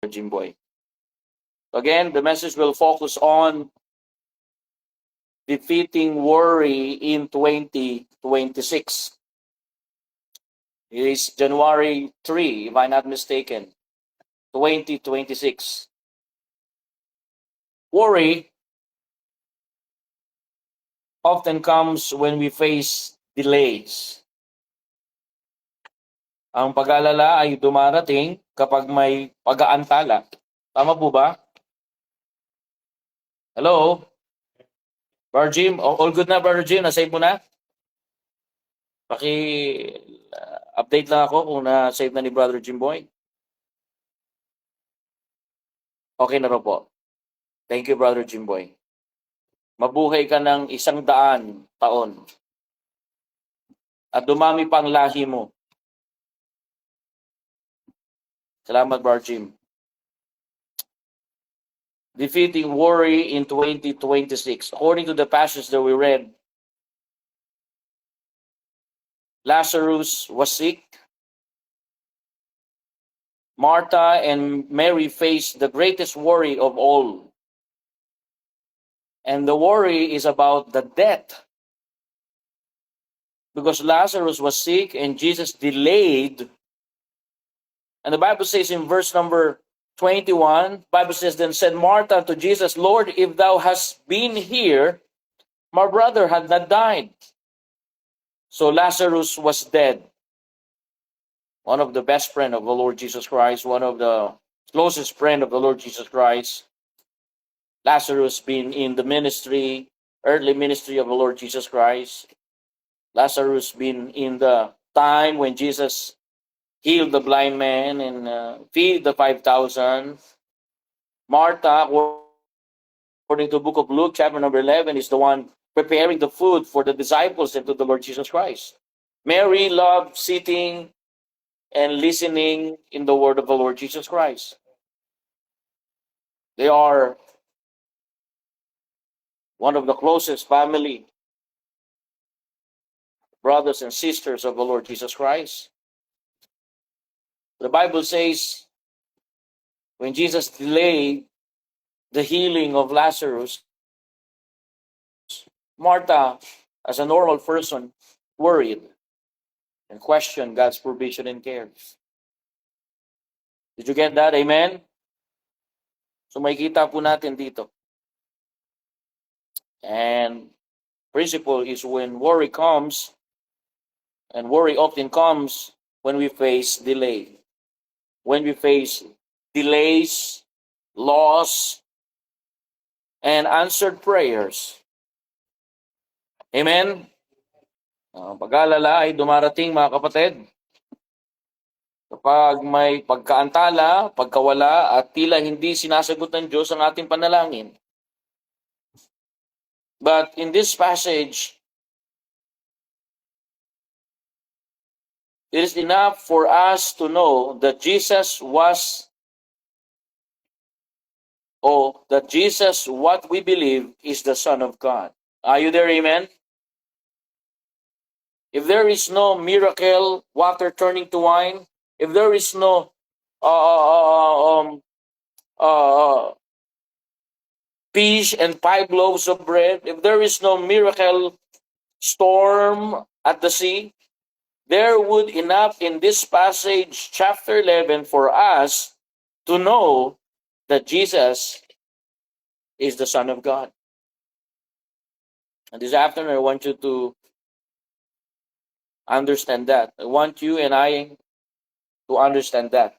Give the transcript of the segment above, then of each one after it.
Jimboy. Again, the message will focus on defeating worry in 2026. It is January 3, if I'm not mistaken, 2026. Worry often comes when we face delays. Ang pag-alala ay dumarating kapag may pag-aantala. Tama po ba? Hello? Brother Jim, all good na, Brother Jim? Na-save mo na? Update lang ako kung na-save na ni Brother Jimboy. Okay na rin po. Thank you, Brother Jimboy. Mabuhay ka ng 100 taon. At dumami pang lahi mo. Salamat, Brother Jim. Defeating worry in 2026. According to the passage that we read, Lazarus was sick. Martha and Mary faced the greatest worry of all. And the worry is about the death. Because Lazarus was sick and Jesus delayed. And the Bible says in verse number 21, Bible says, then said Martha to Jesus, Lord, if thou hast been here, my brother had not died. So Lazarus was dead. One of the best friend of the Lord Jesus Christ, one of the closest friend of the Lord Jesus Christ. Lazarus been in the ministry, earthly ministry of the Lord Jesus Christ. Lazarus been in the time when Jesus healed the blind man and feed the 5,000. Martha, according to the book of Luke, chapter number 11, is the one preparing the food for the disciples and to the Lord Jesus Christ. Mary loved sitting and listening in the word of the Lord Jesus Christ. They are one of the closest family, brothers and sisters of the Lord Jesus Christ. The Bible says, when Jesus delayed the healing of Lazarus, Martha, as a normal person, worried and questioned God's provision and care. Did you get that? Amen? So makikita po natin dito. And principle is when worry comes, and worry often comes when we face delay. When we face delays, loss, and answered prayers. Amen? Pag-alala ay dumarating, mga kapatid. Kapag may pagkaantala, pagkawala, at tila hindi sinasagot ng Diyos ang ating panalangin. But in this passage, it is enough for us to know that Jesus, what we believe, is the Son of God. Are you there, amen? If there is no miracle, water turning to wine, if there is no fish and 5 loaves of bread, if there is no miracle storm at the sea, there would enough in this passage, chapter 11, for us to know that Jesus is the Son of God. And this afternoon, I want you to understand that. I want you and I to understand that.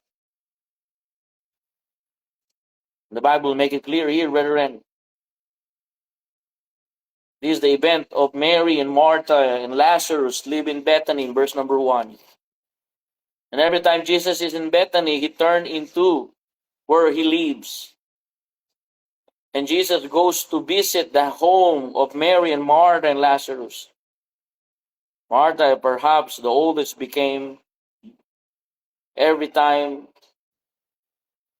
The Bible will make it clear here, brethren. This is the event of Mary and Martha and Lazarus live in Bethany in verse number 1. And every time Jesus is in Bethany, he turned into where he lives. And Jesus goes to visit the home of Mary and Martha and Lazarus. Martha, perhaps the oldest, became, every time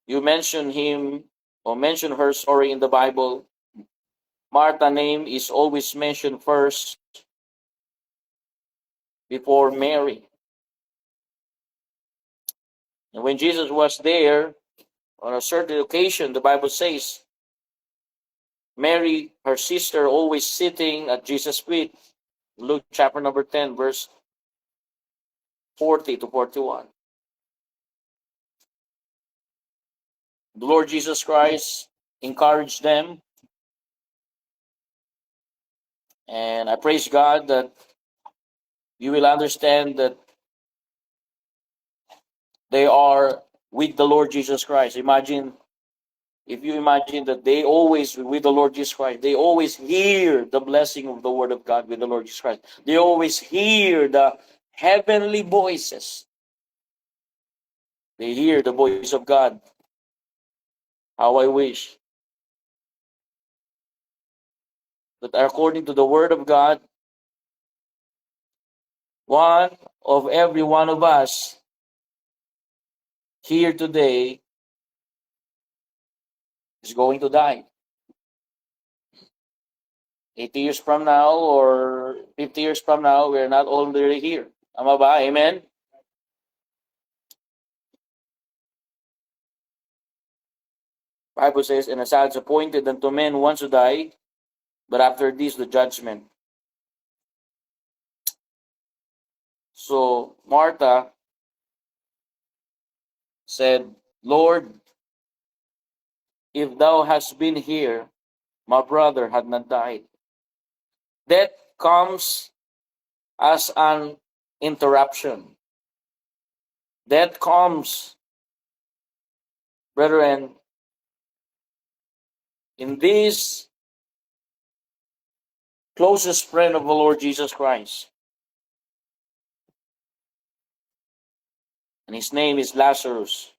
you mention him or mention her story in the Bible, Martha's name is always mentioned first before Mary. And when Jesus was there, On a certain occasion, the Bible says, Mary, her sister, always sitting at Jesus' feet. Luke chapter number 10, verse 40 to 41. The Lord Jesus Christ encouraged them. And I praise God that you will understand that they are with the Lord Jesus Christ. If you imagine that they always with the Lord Jesus Christ, they always hear the blessing of the Word of God with the Lord Jesus Christ. They always hear the heavenly voices. They hear the voice of God. How I wish that according to the Word of God, one of every one of us here today is going to die. 80 years from now or 50 years from now, we're not already here. Tama ba? Amen? Bible says, and as it's appointed unto men once to die, but after this the judgment. So Martha said, Lord, if thou hast been here, my brother had not died. Death comes as an interruption. Death comes, brethren, in this closest friend of the Lord Jesus Christ. And his name is Lazarus.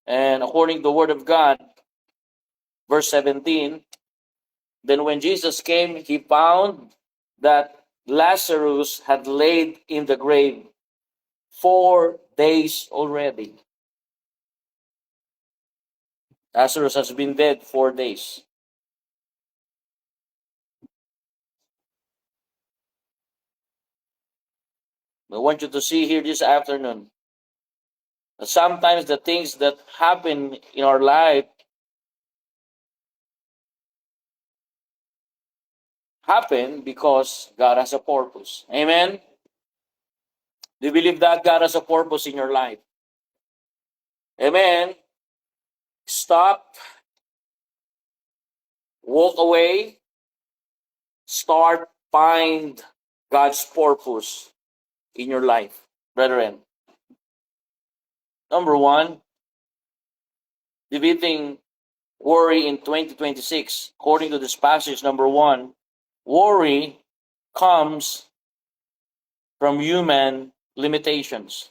And according to the Word of God, verse 17, then when Jesus came, he found that Lazarus had laid in the grave 4 days already. Lazarus has been dead 4 days. I want you to see here this afternoon that sometimes the things that happen in our life happen because God has a purpose. Amen? Do you believe that God has a purpose in your life? Amen? Stop, walk away, start, find God's purpose in your life, brethren. Number one, defeating worry in 2026. According to this passage, number one, worry comes from human limitations.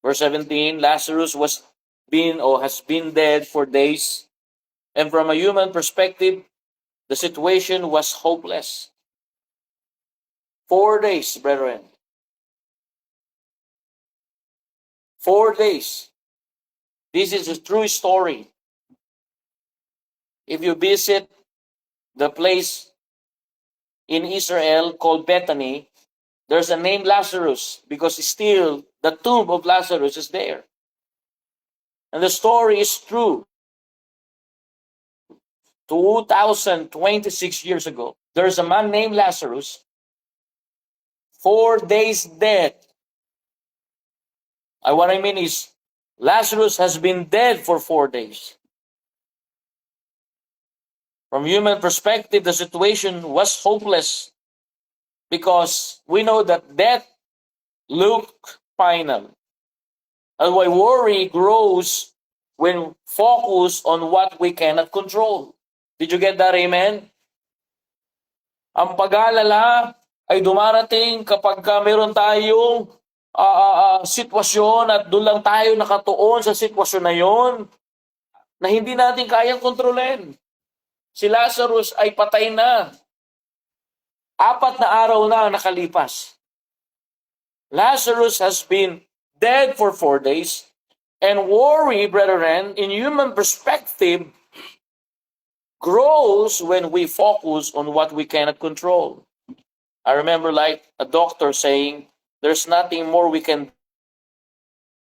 Verse 17, Lazarus has been dead for days, and from a human perspective, the situation was hopeless. 4 days, brethren. 4 days. This is a true story. If you visit the place in Israel called Bethany, there's a name Lazarus because still the tomb of Lazarus is there. And the story is true. 2026 years ago, there's a man named Lazarus, 4 days dead. What I mean is, Lazarus has been dead for 4 days. From human perspective, the situation was hopeless because we know that death looked final. And why worry grows when focused on what we cannot control. Did you get that? Amen? Ang pag-aalala ay dumarating kapag meron tayong sitwasyon at doon lang tayo nakatuon sa sitwasyon na yon na hindi natin kayang kontrolin. Si Lazarus ay patay na. 4 na araw na nakalipas. Lazarus has been dead for 4 days, and worry, brethren, in human perspective, grows when we focus on what we cannot control. I remember like a doctor saying, there's nothing more we can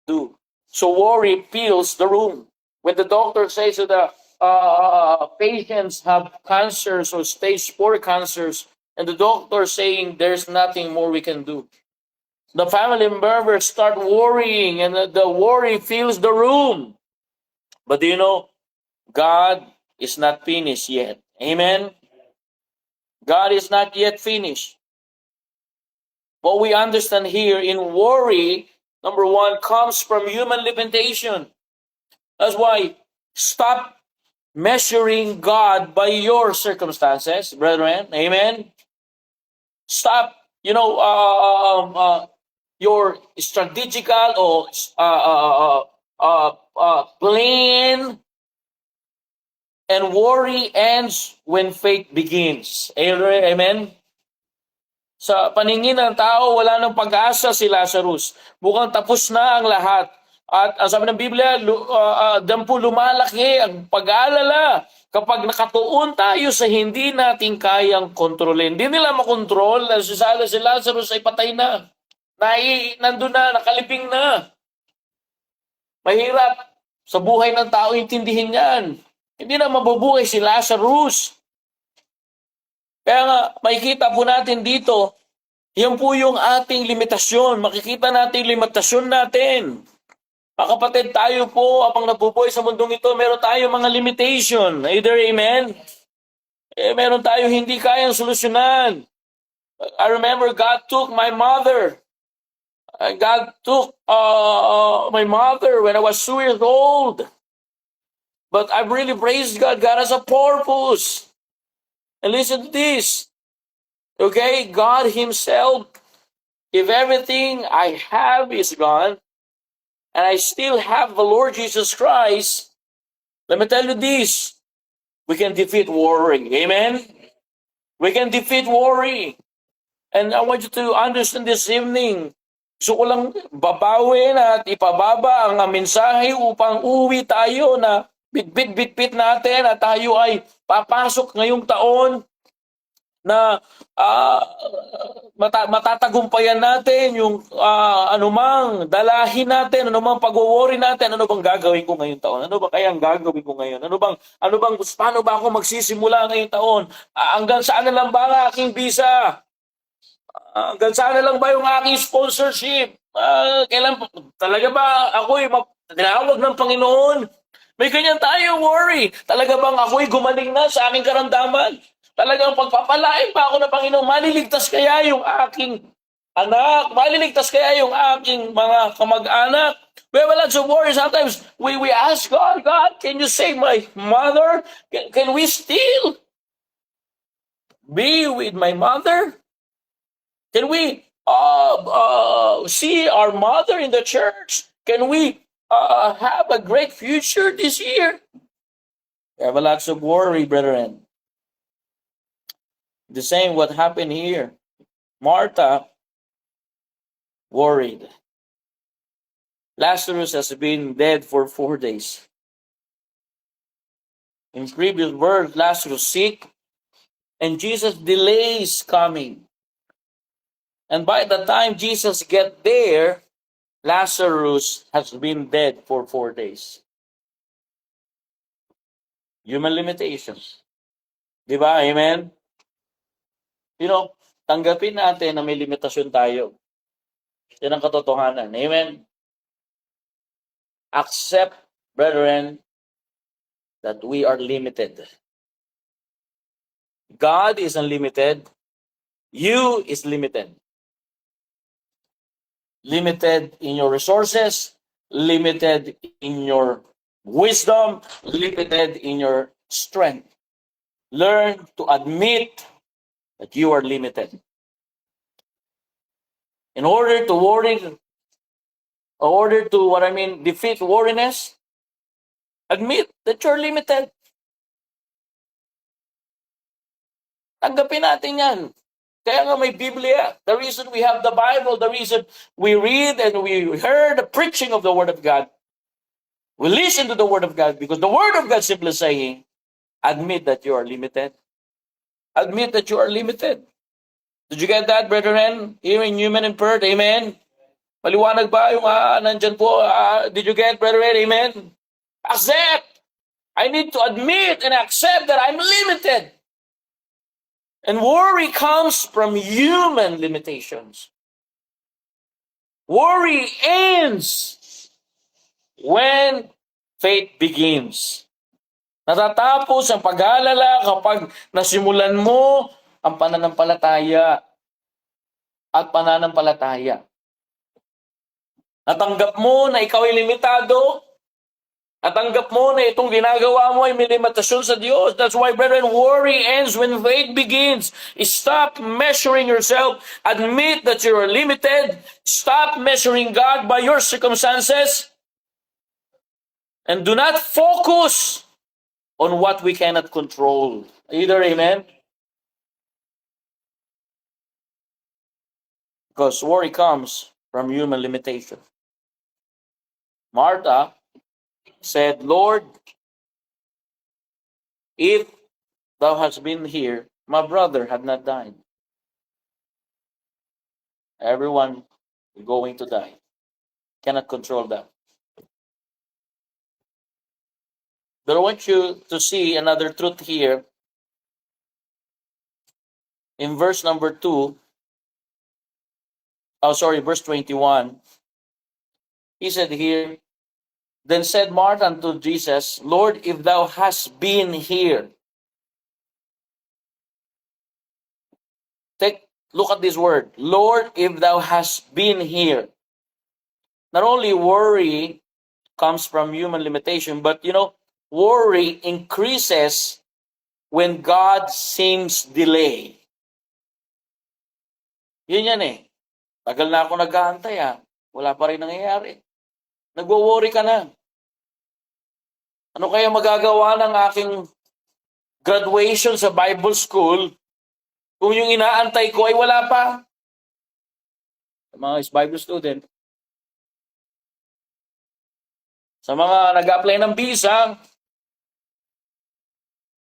do. So worry fills the room. When the doctor says to the patients have cancers or stage 4 cancers, and the doctor saying there's nothing more we can do, the family members start worrying, and the worry fills the room. But do you know, God is not finished yet. Amen? God is not yet finished. What we understand here in worry, number one, comes from human limitation. That's why stop measuring God by your circumstances, brethren. Amen? Stop, your strategical or plan, and worry ends when faith begins. Amen? Sa paningin ng tao, wala nang pag-asa si Lazarus. Mukhang tapos na ang lahat. At ang sabi ng Biblia, diyan po lumalaki ang pag-aalala kapag nakatuon tayo sa hindi natin kayang kontrolin. Hindi nila makontrol na si Lazarus ay patay na. Nandun na, nakalibing na. Mahirap sa buhay ng tao intindihin yan. Hindi na mabubuhay si Lazarus. Kaya nga, makikita po natin dito, yan po yung ating limitasyon. Makikita natin yung limitasyon natin. Mga kapatid, tayo po, apang nabubuhay sa mundong ito, meron tayo mga limitation. Either amen? Meron tayo hindi kayang solusyonan. I remember God took my mother. God took my mother when I was 2 years old. But I really praised God. God has a purpose. And listen to this. Okay, God Himself, if everything I have is gone, and I still have the Lord Jesus Christ, let me tell you this, we can defeat worry. Amen? We can defeat worry. And I want you to understand this evening, gusto ko lang babawin at ipababa ang mensahe upang uwi tayo na bit-bit natin at tayo ay papasok ngayong taon na matatagumpayan natin yung anumang dalahin natin, anumang pag-worry natin, ano bang gagawin ko ngayong taon? Ano ba kaya ang gagawin ko ngayon? Paano ba ako magsisimula ngayong taon? Hanggang saan na lang ba ang aking visa? Hanggang saan na lang ba yung aking sponsorship? Kailan talaga ba ako'y tinawag ng Panginoon? May ganyan tayo worry. Talaga bang ako'y gumaling na sa aking karamdaman? Talagang pagpapalain pa ako ng Panginoon, maliligtas kaya yung aking anak? Maliligtas kaya yung aking mga kamag-anak? We have a lot of worry. Sometimes we ask God, God, can you save my mother? Can we still be with my mother? Can we see our mother in the church? Can we have a great future this year? We have a lot of worry, brethren. The same what happened here. Martha worried. Lazarus has been dead for 4 days. In previous verse, Lazarus sick, and Jesus delays coming. And by the time Jesus get there, Lazarus has been dead for 4 days. Human limitations. Di ba? Amen? Tanggapin natin na may limitasyon tayo. Yan ang katotohanan. Amen? Accept, brethren, that we are limited. God is unlimited. You is limited. Limited in your resources, limited in your wisdom, limited in your strength. Learn to admit that you are limited. In order to defeat worriness, admit that you're limited. Tanggapin natin yan. Kaya nga may Biblia. The reason we have the Bible, the reason we read and we hear the preaching of the Word of God, we listen to the Word of God, because the Word of God simply saying, admit that you are limited. Admit that you are limited. Did you get that, brethren? Here in Human and Perth, amen? Maliwanag ba yung nandyan po? Did you get, brethren? Amen? Accept. I need to admit and accept that I'm limited. And worry comes from human limitations. Worry ends when faith begins. Natatapos ang pag-aalala kapag nasimulan mo ang pananampalataya at pananampalataya. Natanggap mo na ikaw ay limitado. Natanggap mo na itong ginagawa mo ay may limitasyon sa Diyos. That's why, brethren, worry ends when faith begins. Stop measuring yourself. Admit that you are limited. Stop measuring God by your circumstances. And do not focus on what we cannot control. Either, amen? Because worry comes from human limitation. Martha said, Lord, if thou hadst been here, my brother had not died. Everyone is going to die. Cannot control that. But I want you to see another truth here. In verse number 2, verse 21, he said here, then said Martha unto Jesus, Lord, if thou hast been here. Look at this word. Lord, if thou hast been here. Not only worry comes from human limitation, but worry increases when God seems delay. Yun yan eh. Tagal na ako nag-aantay Wala pa rin nangyayari. Nagwo-worry ka na. Ano kaya magagawa ng aking graduation sa Bible school kung yung inaantay ko ay wala pa? Sa mga Bible student. Sa mga nag-apply ng visa,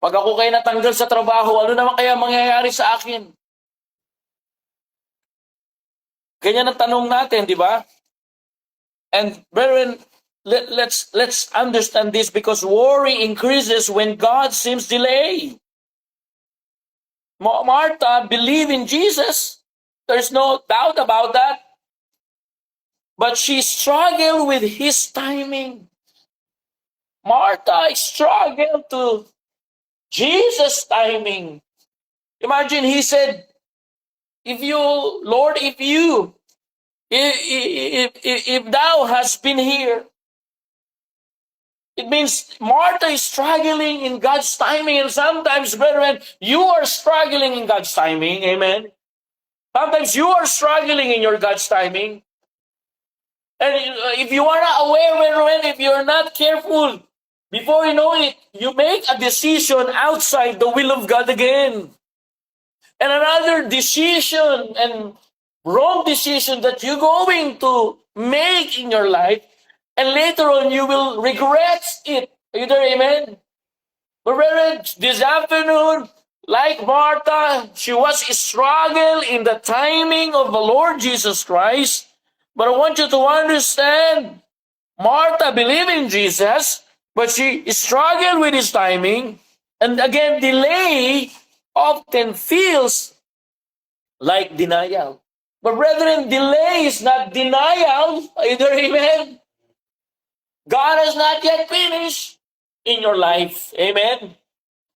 pag ako kayo natanggal sa trabaho, ano naman kaya mangyayari sa akin? Ganyan ang tanong natin, di ba? And brethren, let's understand this because worry increases when God seems delay. Martha believed in Jesus. There's no doubt about that. But she struggled with his timing. Martha struggled to Jesus' timing. Imagine he said, if thou hast been here, it means Martha is struggling in God's timing. And sometimes, brethren, you are struggling in God's timing. Amen. Sometimes you are struggling in your God's timing. And if you are not aware, brethren, if you are not careful, before you know it, you make a decision outside the will of God again. And another decision and wrong decision that you're going to make in your life, and later on you will regret it. Are you there? Amen? But brethren, this afternoon, like Martha, she was struggling in the timing of the Lord Jesus Christ. But I want you to understand, Martha believed in Jesus, but she struggled with his timing. And again, delay often feels like denial. But brethren, delay is not denial. Either, amen? God has not yet finished in your life. Amen?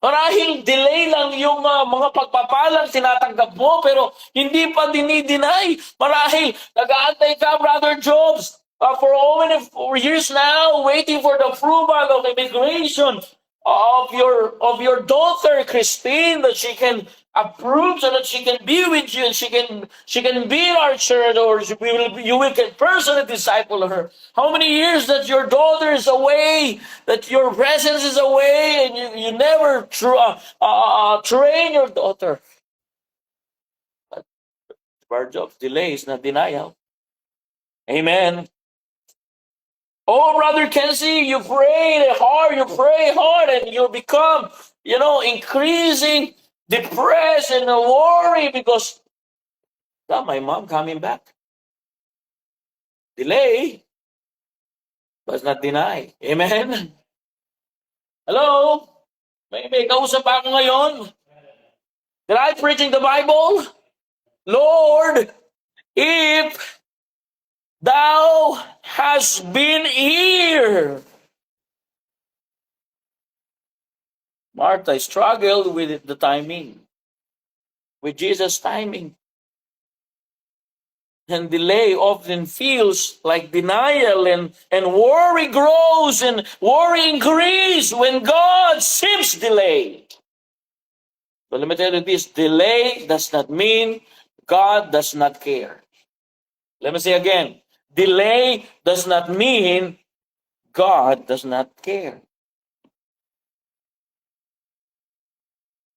Marahil delay lang yung mga pagpapalang tinatanggap mo, pero hindi pa dinideny. Marahil nag-aantay ka, Brother Jobs, for over 4 years now, waiting for the approval of immigration of your daughter Christine, that she can approve so that she can be with you and she can be in our church, or you will get personally disciple her. How many years that your daughter is away, that your presence is away, and you never train your daughter. But part of delay is not denial. Amen. Oh, Brother Kenzie, you pray hard, and you become, increasing depressed and worried because, my mom coming back. Delay does not deny. Amen? Hello? May kausap ako ngayon. Did I preaching the Bible? Lord, if thou hast been here. Martha struggled with the timing, with Jesus' timing. And delay often feels like denial, and worry grows and worry increases when God seems delayed. But let me tell you this, delay does not mean God does not care. Let me say again, delay does not mean God does not care.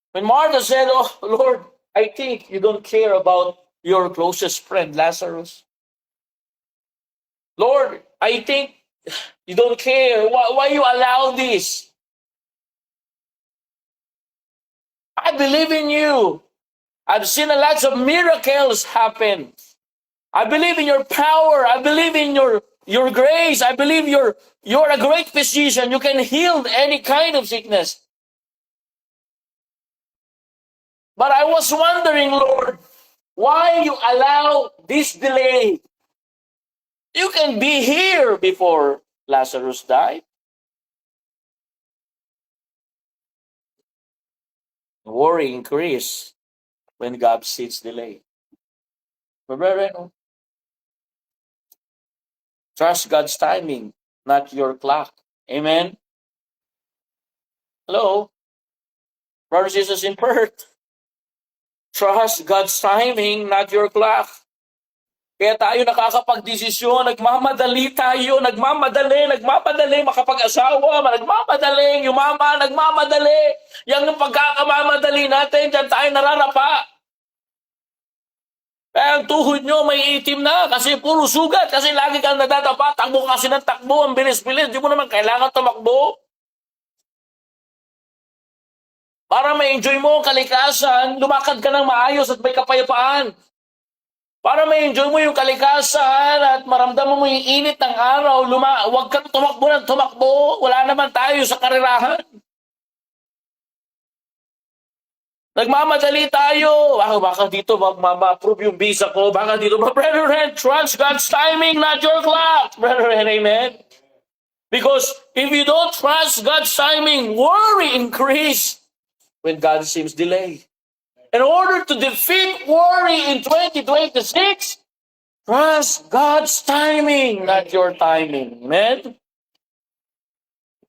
When Martha said, "Oh, Lord, I think you don't care about your closest friend, Lazarus. Lord, I think you don't care. Why you allow this? I believe in you. I've seen a lot of miracles happen. I believe in your power. I believe in your grace. I believe you're a great physician. You can heal any kind of sickness. But I was wondering, Lord, why you allow this delay? You can be here before Lazarus died." Worry increase when God sees delay. But brethren, trust God's timing, not your clock. Amen? Hello? Brothers and sisters in Perth. Trust God's timing, not your clock. Kaya tayo nakakapag-desisyon, nagmamadali makapag-asawa, nagmamadaling yumama, nagmamadali. Yang pagkakamamadali natin, dyan tayo nararapa. Kaya ang tuhod nyo may itim na kasi puro sugat, kasi lagi kang nadadapa, takbo kasi ng takbo, ang bilis-bilis, di mo naman kailangan tumakbo. Para ma-enjoy mo ang kalikasan, lumakad ka ng maayos at may kapayapaan. Para ma-enjoy mo yung kalikasan at maramdaman mo yung init ng araw, huwag kang tumakbo ng tumakbo. Wala naman tayo sa karerahan. Nagmamadali tayo. Baka dito ma-approve yung visa ko. Baka dito, brethren, trust God's timing, not your clock. Brethren, amen? Because if you don't trust God's timing, worry increase when God seems delayed. In order to defeat worry in 2026, trust God's timing, not your timing. Amen?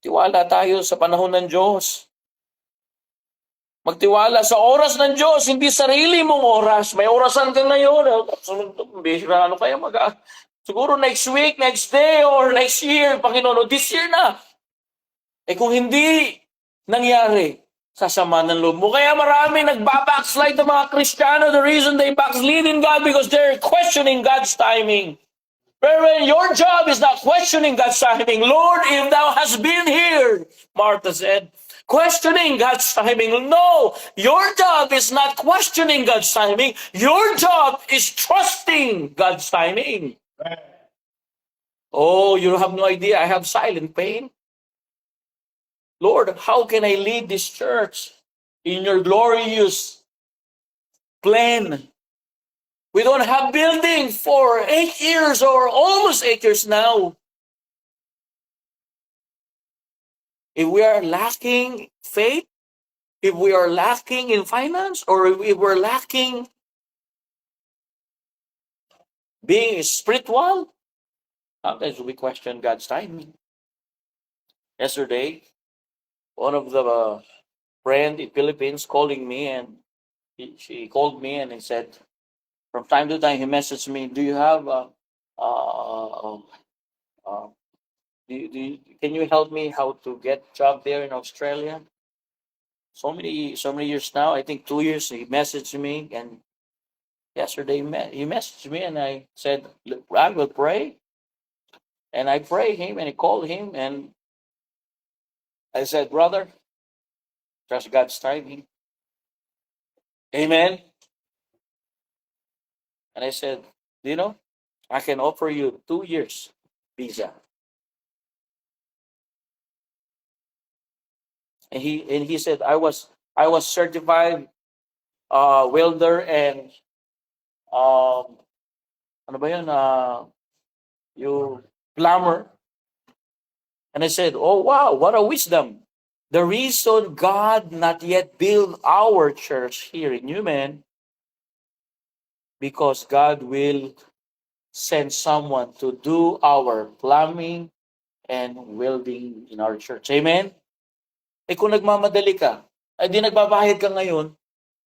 Tiwala tayo sa panahon ng Diyos. Magtiwala sa oras ng Diyos, hindi sarili mong oras. May orasan ka ngayon. Ano kaya siguro next week, next day, or next year, Panginoon, this year na. Kung hindi nangyari, sasama ng loob mo. Kaya marami nagbabackslide ng mga Kristiyano. The reason they backslid in God because they're questioning God's timing. But your job is not questioning God's timing. Lord, if thou hast been here, Martha said, questioning God's timing. No, your job is not questioning God's timing. Your job is trusting God's timing. Oh, you have no idea. I have silent pain. Lord, how can I lead this church in your glorious plan? We don't have building for 8 years or almost 8 years now. If we are lacking faith, if we are lacking in finance, or if we're lacking being spiritual, sometimes we question God's timing. Yesterday, one of the friend in Philippines calling me, and she called me and he said, from time to time he messaged me, do you have can you help me how to get job there in Australia? So many years now, I think 2 years, he messaged me, and yesterday he messaged me, and I said, I will pray. And I prayed him, and I called him, and I said, brother, trust God's timing. Amen. And I said, do you know, I can offer you 2 years visa. And he said, I was certified welder and ano ba yun? Yung plumber. And I said, oh wow, what a wisdom. The reason God not yet built our church here in Newman, because God will send someone to do our plumbing and welding in our church. Amen? Eh kung nagmamadali ka, ay di nagbabayad ka ngayon,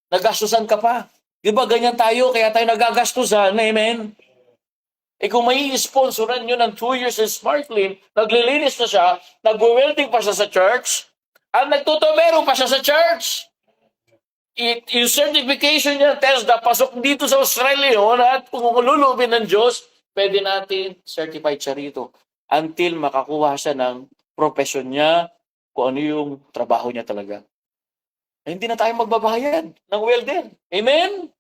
nagastusan ka pa. Di ba ganyan tayo, kaya tayo nagagastusan. Amen? Eh kung may sponsoran nyo ng 2 years in Smartline, naglilinis na siya, nag-welding pa siya sa church, at nagtutubero pa siya sa church. Yung certification niya, TESDA, pasok dito sa Australia yun, at kung lulubin ng Diyos, pwede natin certified siya rito until makakuha siya ng profession niya, kung ano yung trabaho niya talaga. Eh, hindi na tayo magbabayad ng welder. Amen?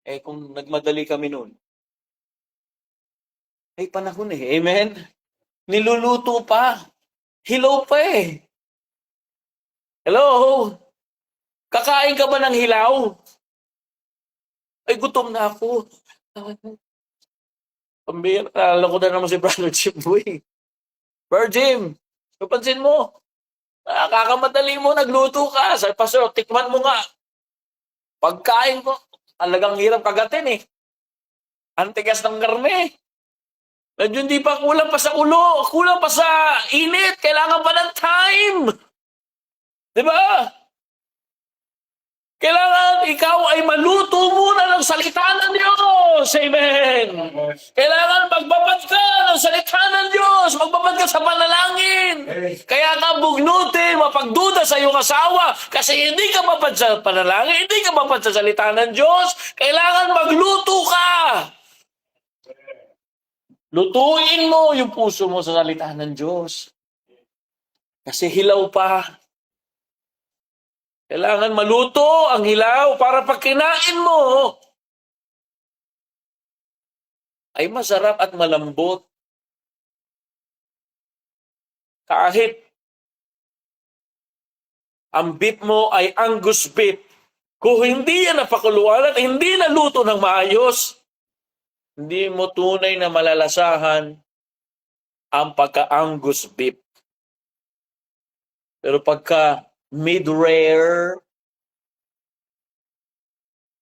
Eh kung nagmadali kami noon, ay panahon eh. Amen? Niluluto pa. Hilaw pa eh. Hello? Kakain ka ba ng hilaw? Ay, gutom na ako. Pambira, naalala ko na naman si Brother Jim Boy. Brother Jim, napansin mo? Kakamadali mo, nagluto ka. Sabi, Pastor, tikman mo nga. Pagkain ko, talagang hirap kagatin eh. Ang tigas ng karne. Medyo hindi pa kulang pa sa ulo, kulang pa sa init, kailangan pa ng time. Di ba? Kailangan ikaw ay maluto muna ng salita ng Diyos. Amen. Kailangan magbabad ka ng salita ng Diyos. Magbabad ka sa panalangin. Kaya ka bugnutin, mapagduda sa iyong asawa. Kasi hindi ka babad sa panalangin, hindi ka babad sa salita ng Diyos. Kailangan magluto ka. Lutuin mo yung puso mo sa salita ng Diyos. Kasi hilaw pa. Kailangan maluto ang hilaw para pag kinain mo, ay masarap at malambot. Kahit ang beef mo ay Angus beef, kung hindi yan napakuluan at hindi naluto ng maayos, hindi mo tunay na malalasahan ang pagka-Angus beef. Pero pagka mid-rare,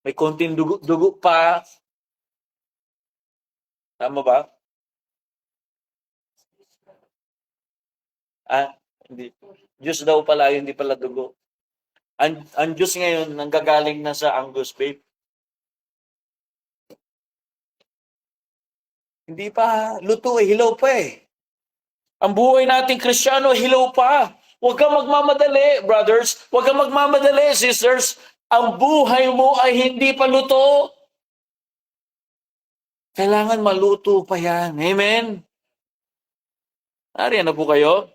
may konting dugo pa, tama ba? Hindi. Diyos daw pala, hindi pala dugo. Ang Diyos ngayon, nanggagaling na sa Angus beef. Hindi pa luto eh, hilaw pa eh. Ang buhay nating Kristiyano, hilaw pa. Huwag kang magmamadali, brothers. Huwag kang magmamadali, sisters. Ang buhay mo ay hindi pa luto. Kailangan maluto pa yan. Amen? Nariyan na po kayo?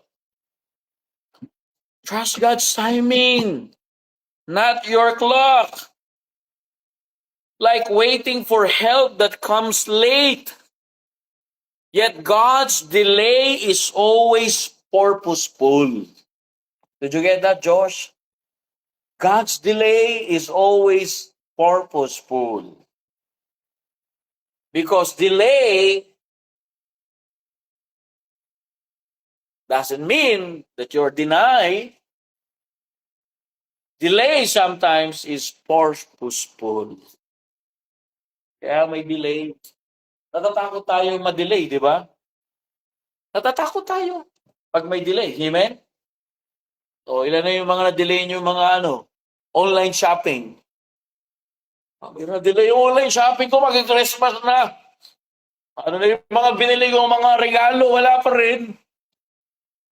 Trust God's timing, not your clock. Like waiting for help that comes late. Yet God's delay is always purposeful. Did you get that, Josh? God's delay is always purposeful. Because delay doesn't mean that you're denied. Delay sometimes is purposeful. Kaya may delay. Natatakot tayo ma-delay, di ba? Natatakot tayo pag may delay. Amen? O, ilan na yung mga na-delay nyo mga online shopping? Na-delay yung online shopping ko, mag-Christmas na. Ano na yung mga binili kong mga regalo, wala pa rin.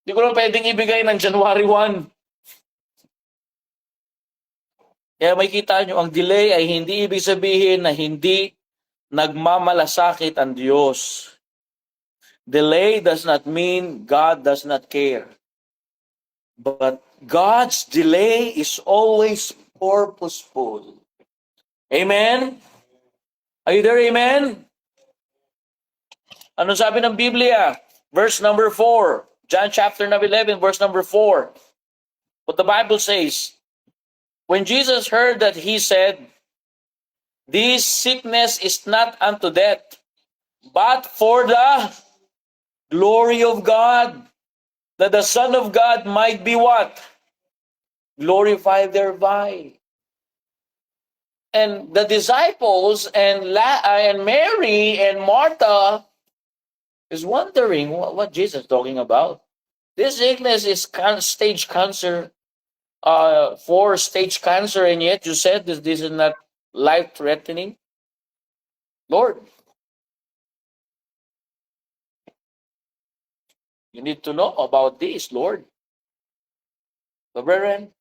Hindi ko lang pwedeng ibigay ng January 1. Kaya may kita nyo, ang delay ay hindi ibig sabihin na hindi nagmamalasakit ang Diyos. Delay does not mean God does not care. But God's delay is always purposeful. Amen? Are you there, amen? Ano sabi ng Biblia? Verse number 4. John chapter 11, verse number 4. What the Bible says, when Jesus heard that, he said, this sickness is not unto death, but for the glory of God, that the Son of God might be what? Glorified thereby. And the disciples and Mary and Martha is wondering what Jesus is talking about. This sickness is stage cancer, 4-stage cancer, and yet you said this is not life-threatening? Lord, you need to know about this, Lord. But brethren,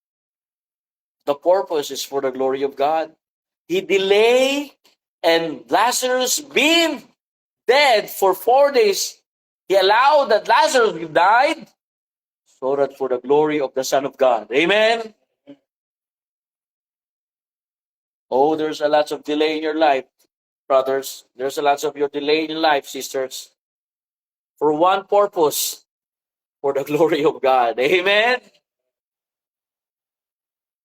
the purpose is for the glory of God. He delayed, and Lazarus being dead for 4 days, he allowed that Lazarus died so that for the glory of the Son of God. Amen? Oh, there's a lot of delay in your life, brothers. There's a lot of your delay in life, sisters. For one purpose, for the glory of God. Amen?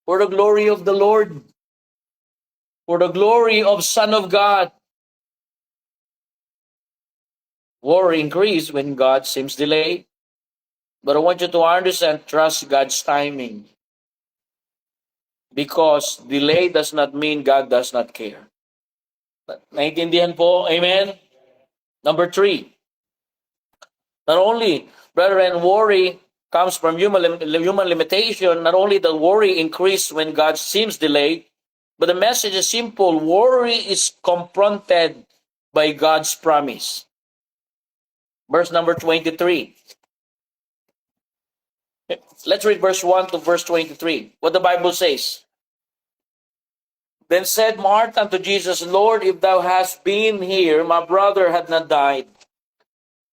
For the glory of the Lord. For the glory of Son of God. War increase when God seems delayed. But I want you to understand, trust God's timing. Because delay does not mean God does not care. Naintindihan po? Amen? Number 3. Not only, brethren, worry comes from human limitation. Not only the worry increase when God seems delayed, but the message is simple. Worry is confronted by God's promise. Verse number 23. Let's read verse 1 to verse 23. What the Bible says. Then said Martha unto Jesus, Lord, if thou hadst been here, my brother had not died.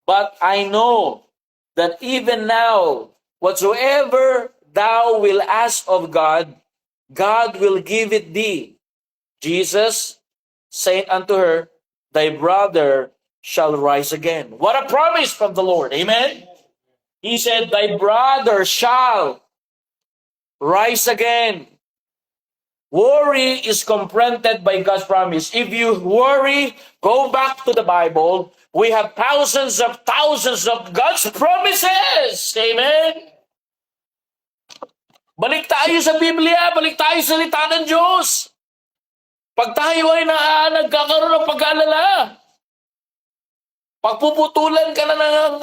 But I know that even now, whatsoever thou wilt ask of God, God will give it thee. Jesus said unto her, thy brother shall rise again. What a promise from the Lord. Amen? He said, thy brother shall rise again. Worry is confronted by God's promise. If you worry, go back to the Bible. We have thousands of God's promises. Amen? Balik tayo sa Biblia, balik tayo sa salita ng Diyos. Pag tayo ay nagkakaroon ng pag-aalala, pagpuputulan ka na ng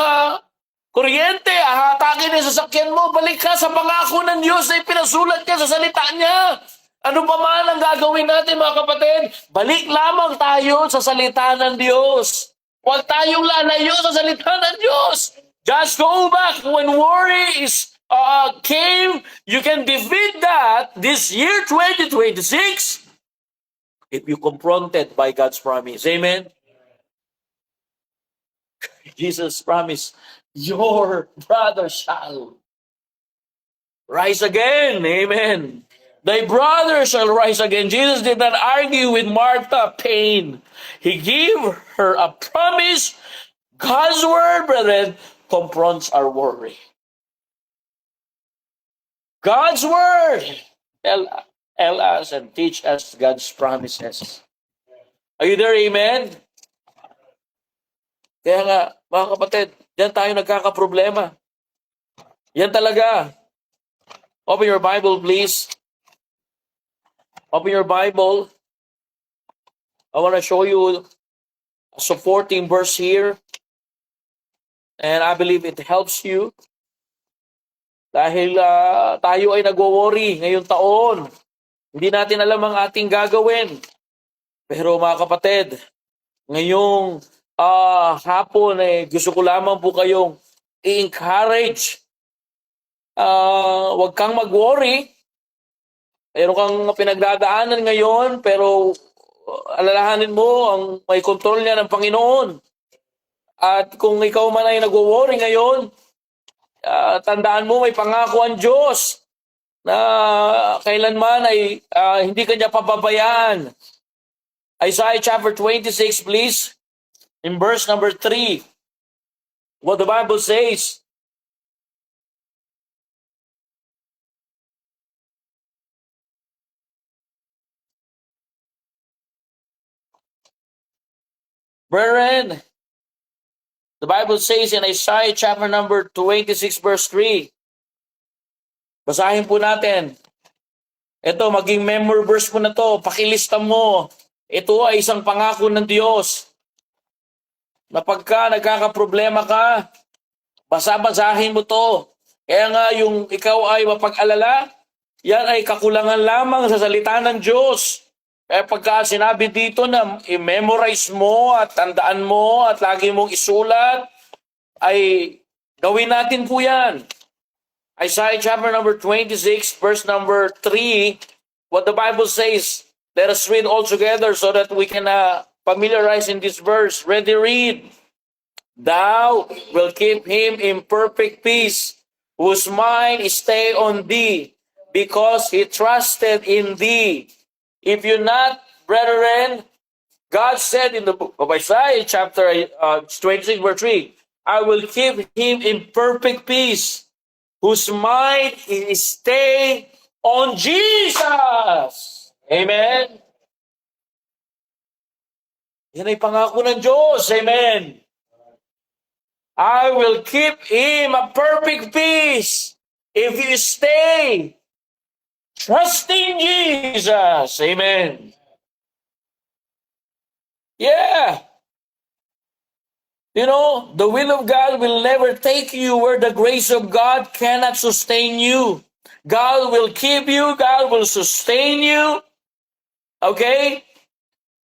kuryente, ahatakin yung sasakyan mo, balik ka sa pangako ng Diyos na ipinasulat niya sa salita niya. Ano pa man ang gagawin natin, mga kapatid? Balik lamang tayo sa salita ng Diyos. Huwag tayong lalayo sa salita ng Diyos. Just go back. When worry is came, you can defeat that this year, 2026, if you confronted by God's promise. Amen? Jesus promised, your brother shall rise again. Amen. Thy brother shall rise again. Jesus did not argue with Martha pain. He gave her a promise. God's word, brethren, confronts our worry. God's word tell us and teach us God's promises. Are you there? Amen? Kaya nga, mga kapatid, diyan tayo nagkakaproblema. Yan talaga. Open your Bible, please. Open your Bible. I want to show you a supporting verse here. And I believe it helps you. Dahil tayo ay nagwo-worry ngayong taon. Hindi natin alam ang ating gagawin. Pero mga kapatid, ngayong hapon gusto ko lamang po kayong i-encourage. Huwag kang mag-worry. Mayroon kang pinagdadaanan ngayon, pero alalahanin mo ang may kontrol niya ng Panginoon. At kung ikaw man ay nagwo-worry ngayon, tandaan mo may pangako ang Diyos na kailanman ay hindi kanya pababayaan. Isaiah chapter 26, please. in verse number 3, what the Bible says. Brethren, the Bible says in Isaiah chapter number 26 verse 3. Basahin po natin. Ito, maging memory verse po na to. Pakilista mo. Ito ay isang pangako ng Diyos. Na pagka nagkakaproblema ka, basa-basahin mo to. Kaya nga yung ikaw ay mapag-alala, yan ay kakulangan lamang sa salita ng Diyos. Kaya pagka sinabi dito na i-memorize mo at tandaan mo at lagi mong isulat, ay gawin natin po yan. Isaiah chapter number 26, verse number 3, what the Bible says. Let us read all together so that we can familiarize in this verse. Ready, read. Thou will keep him in perfect peace, whose mind is stayed on thee, because he trusted in thee. If you not, brethren, God said in the book of Isaiah chapter 26, verse 3, I will keep him in perfect peace, whose mind is stayed on Jesus. Amen. Yan ay pangako ng Diyos. Amen. I will keep him a perfect peace if you stay trusting Jesus. Amen. Yeah. You know, the will of God will never take you where the grace of God cannot sustain you. God will keep you. God will sustain you. Okay?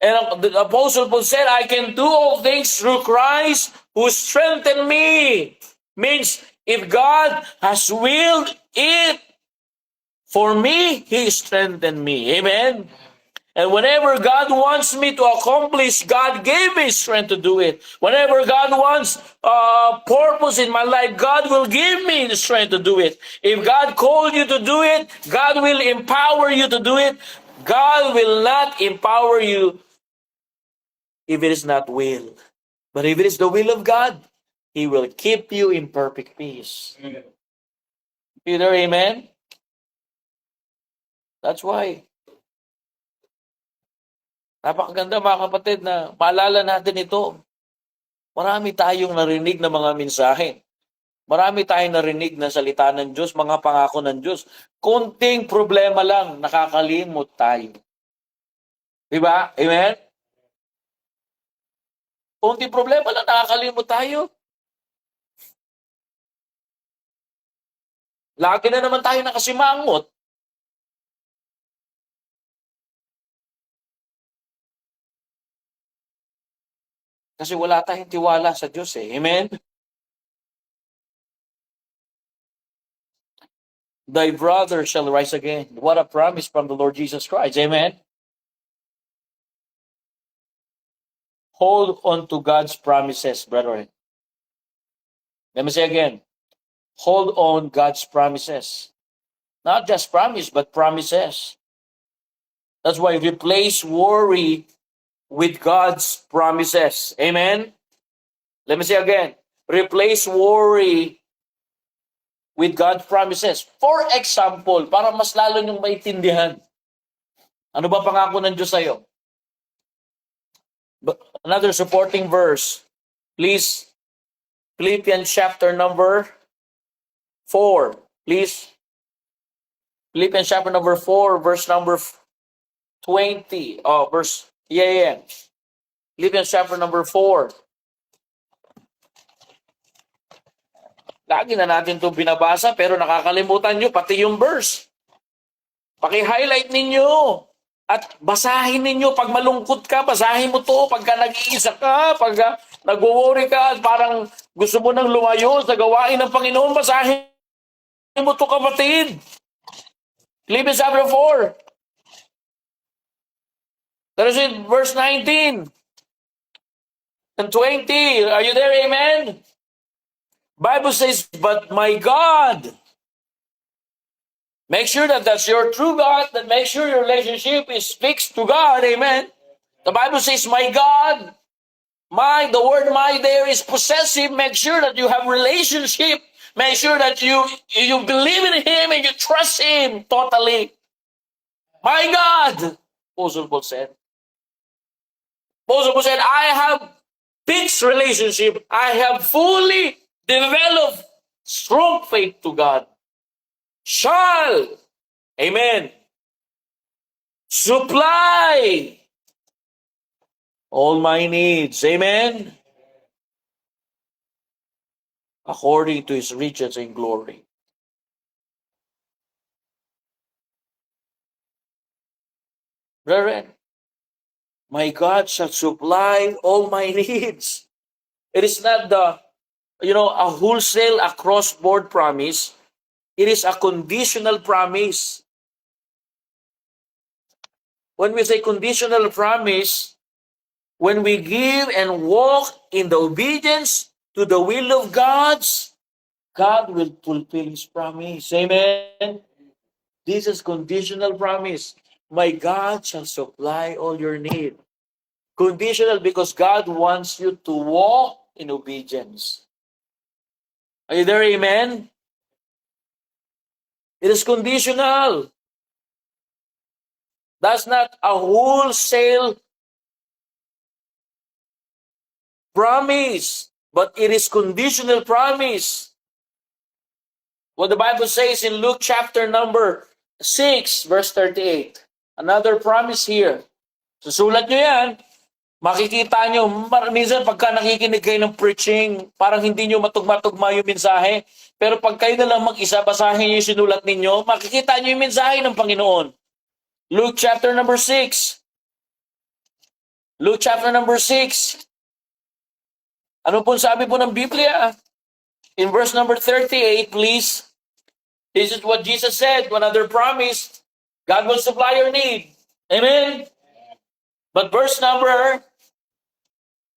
And the Apostle Paul said, I can do all things through Christ who strengthened me. Means, if God has willed it for me, He strengthened me. Amen? And whenever God wants me to accomplish, God gave me strength to do it. Whenever God wants purpose in my life, God will give me the strength to do it. If God called you to do it, God will empower you to do it. God will not empower you if it is not will. But if it is the will of God, He will keep you in perfect peace. Peter, amen? That's why. Napakaganda mga kapatid na maalala natin ito. Marami tayong narinig na mga mensahe. Marami tayong narinig na salita ng Diyos, mga pangako ng Diyos. Konting problema lang, nakakalimot tayo. Diba? Amen? Konting problema lang, nakakalimot tayo. Lagi na naman tayo nakasimangot. Kasi wala tayong tiwala sa Diyos eh. Amen? Thy brother shall rise again. What a promise from the Lord Jesus Christ. Amen? Hold on to God's promises, brethren. Let me say again. Hold on God's promises. Not just promise, but promises. That's why replace worry with God's promises. Amen? Let me say again. Replace worry with God's promises. For example, para mas lalo niyong maintindihan. Ano ba pangako ng Diyos sa'yo? Another supporting verse. Please, Philippians chapter number 4. Please. Philippians chapter number 4, verse number 20. Philippians chapter number 4. Lagi na natin ito binabasa pero nakakalimutan nyo pati yung verse. Paki-highlight ninyo at basahin ninyo. Pag malungkot ka, basahin mo to. Pagka nag-iisa ka, pagka nag-worry ka at parang gusto mo nang lumayo sa gawain ng Panginoon, basahin mo to, kapatid. Philippians chapter 4. That is in verse 19 and 20. Are you there? Amen? Bible says, but my God. Make sure that that's your true God. That make sure your relationship is fixed to God. Amen? The Bible says, my God The word my there is possessive. Make sure that you have relationship. Make sure that you believe in Him and you trust Him totally. My God, Apostle Paul said. Apostle Paul said, I have fixed relationship. I have fully developed strong faith to God. Shall, amen, supply all my needs. Amen. According to His riches and glory. Brethren, my God shall supply all my needs. It is not a wholesale, across-board promise. It is a conditional promise. When we say conditional promise, when we give and walk in the obedience to the will of God will fulfill His promise. Amen? This is conditional promise. My God shall supply all your need. Conditional because God wants you to walk in obedience. Are you there? Amen? It is conditional. That's not a wholesale promise, but it is conditional promise. What the Bible says in Luke chapter number 6, verse 38. Another promise here. Susulat nyo yan. Makikita nyo, minsan pagka nakikinig kayo ng preaching, parang hindi nyo matugma-tugma yung mensahe. Pero pag kayo na lang mag-isa, basahin nyo yung sinulat ninyo, makikita nyo yung mensahe ng Panginoon. Luke chapter number 6. Luke chapter number 6. Ano po sabi po ng Biblia? In verse number 38, please. This is what Jesus said, another promise. God will supply your need. Amen? But verse number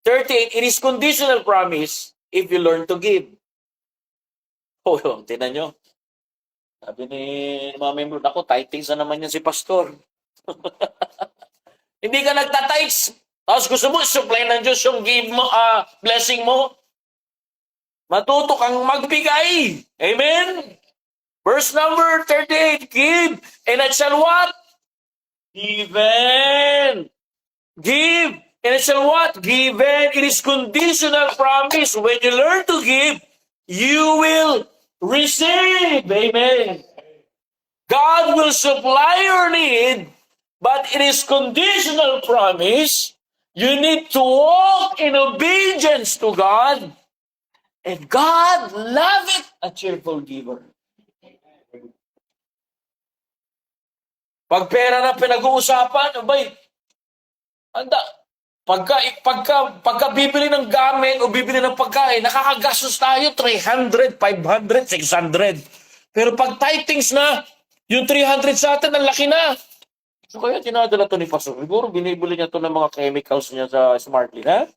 38, it is conditional promise if you learn to give. Oh, tinan nyo. Sabi ni mga member, ako, tithes na naman yan si pastor. Hindi ka nagtatites. Tapos gusto mo, supply ng Diyos yung give mo, blessing mo. Matuto kang magbigay. Amen? Verse number 38, give, and it shall what? Given. Give, and it shall what? Given. It is conditional promise. When you learn to give, you will receive. Amen. God will supply your need, but it is conditional promise. You need to walk in obedience to God, and God loveth a cheerful giver. Pag pera na pinag-uusapan, abay, pagka bibili ng gamit o bibili ng pagkain, nakakagastos tayo 300, 500, 600. Pero pag tithings na, yung 300 sa atin, ang laki na. So kaya tinadala to ni Pastor. Siguro binibili niya to ng mga chemicals niya sa Smartline. Ha?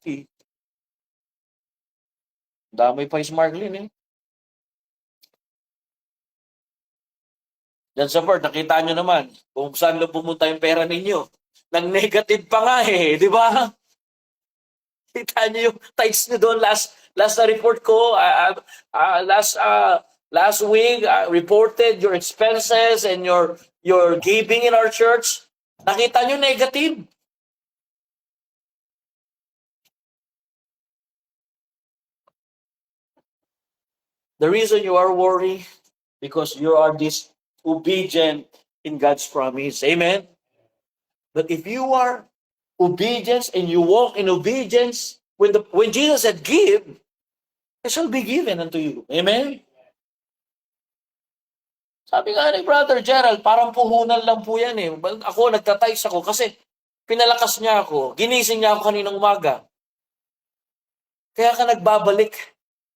Dami pa yung Smartline eh. Yan sa board, nakita nyo naman kung saan lang pumunta yung pera ninyo. Nang negative pa nga eh, di ba? Kita nyo yung tithes nyo doon. Last na report ko, last week, reported your expenses and your giving in our church. Nakita nyo negative. The reason you are worried, because you are disobedient in God's promise. Amen? But if you are obedience and you walk in obedience, when Jesus said, give, it shall be given unto you. Amen? Sabi nga ni Brother Gerald, parang puhunan lang po yan eh. Ako, nagtatice ako kasi pinalakas niya ako. Ginising niya ako kaninang umaga. Kaya ka nagbabalik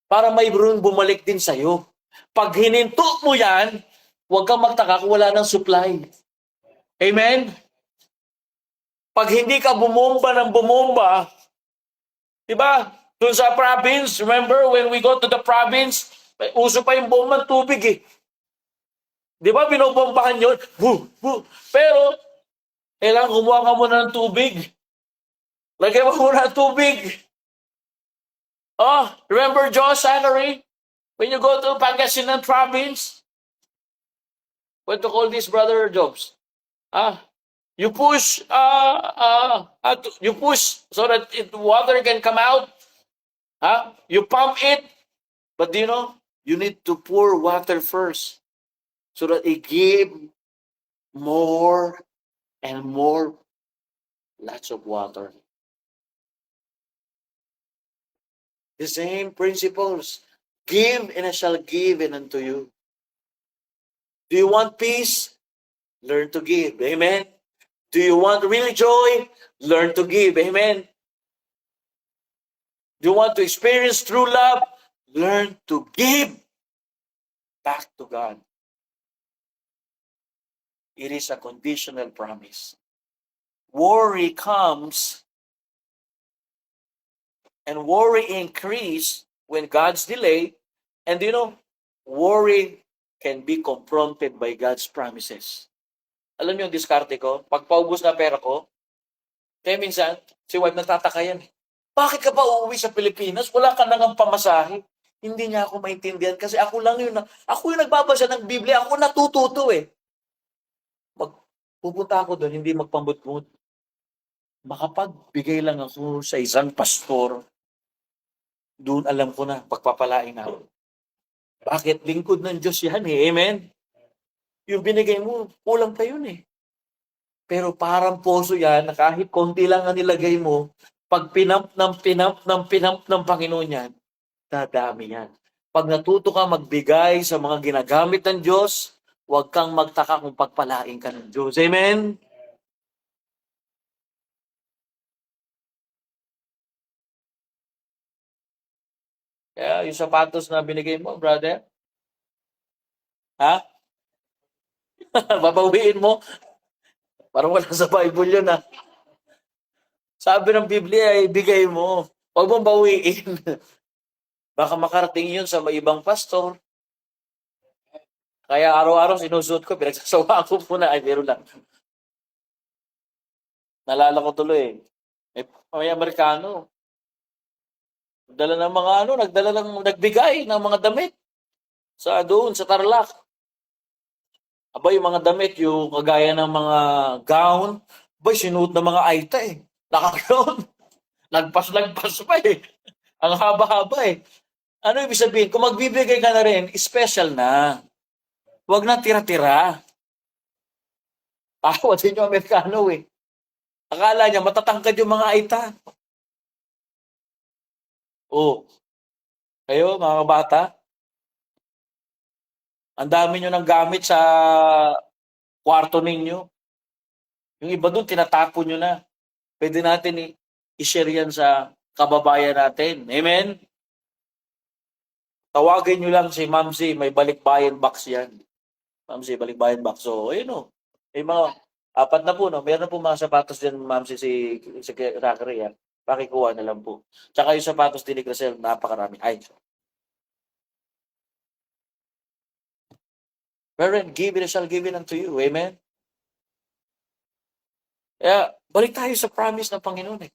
para may bumalik din sa'yo. Pag hininto mo yan, huwag kang magtaka kung wala ng supply. Amen? Pag hindi ka bumomba ng bumomba, diba? Doon sa province, remember when we go to the province, uso pa yung bomba ng tubig eh. Diba? Binobombahan yun. Pero, kailangan kumuha ka muna ng tubig. Lagyan mo muna ng tubig. Oh, remember Joe's salary? When you go to Pangasinan province, what to call this, Brother Jobs? Ah, you push, you push so that water can come out. You pump it, but do you know, you need to pour water first so that it give more and more lots of water. The same principles. Give and I shall give it unto you. Do you want peace? Learn to give. Amen. Do you want really joy? Learn to give. Amen. Do you want to experience true love? Learn to give back to God. It is a conditional promise. Worry comes and worry increase when God's delay. And you know, worry can be confronted by God's promises. Alam niyo yung diskarte ko? Pag paubos na pera ko, kaya minsan, si wife nagtataka yan. Bakit ka pa uuwi sa Pilipinas? Wala ka nang pamasahe. Hindi niya ako maintindihan kasi ako yung nagbabasa ng Biblia, ako natututo eh. Pupunta ako doon, hindi magpambutmut. Makapagbigay lang ako sa isang pastor, doon alam ko na, pagpapalain na ako. Bakit? Lingkod ng Diyos yan eh. Amen? Yung binigay mo, kulang pa yun eh. Pero parang poso yan, na kahit konti lang ang nilagay mo, pag pinamp ng Panginoon yan, dadami yan. Pag natuto ka magbigay sa mga ginagamit ng Diyos, huwag kang magtaka kung pagpalain ka ng Diyos. Amen? Kaya yung sapatos na binigay mo, brother, ha? Babawiin mo? Parang wala sa Bible yun, ha? Sabi ng Biblia, ibigay mo. Huwag mong bawiin. Baka makarating yun sa may ibang pastor. Kaya araw-araw sinusuot ko, pinagsasawa ko muna. Ay, meron lang. Nalala ko tuloy. May Amerikano. Nagbigay ng mga damit sa Tarlac. Aba, yung mga damit, yung kagaya ng mga gown, sinuot ng mga aita eh. Naka-gown. Lagpas-lagpas pa eh. Ang haba-haba eh. Ano ibig sabihin? Kung magbibigay ka na rin, special na. Huwag na tira-tira. Tawa din yung Amerikano eh. Akala niya, matatangkad yung mga aita. Kayo, mga bata, ang dami nyo ng gamit sa kwarto ninyo. Yung iba doon, tinatapon nyo na. Pwede natin i-share yan sa kababayan natin. Amen? Tawagin nyo lang si Ma'am Z, may balikbayan box yan. Ma'am Z, balikbayan box. So, ayun o. May mga 4 na po, no? Meron na po mga sapatos dyan, Ma'am Z, si Zachary, yan. Pakikuha na lang po. Tsaka yung sapatos din ni Gracel, napakarami. Ay. Parent, give it, shall give it unto you. Amen? Kaya, balik tayo sa promise ng Panginoon eh.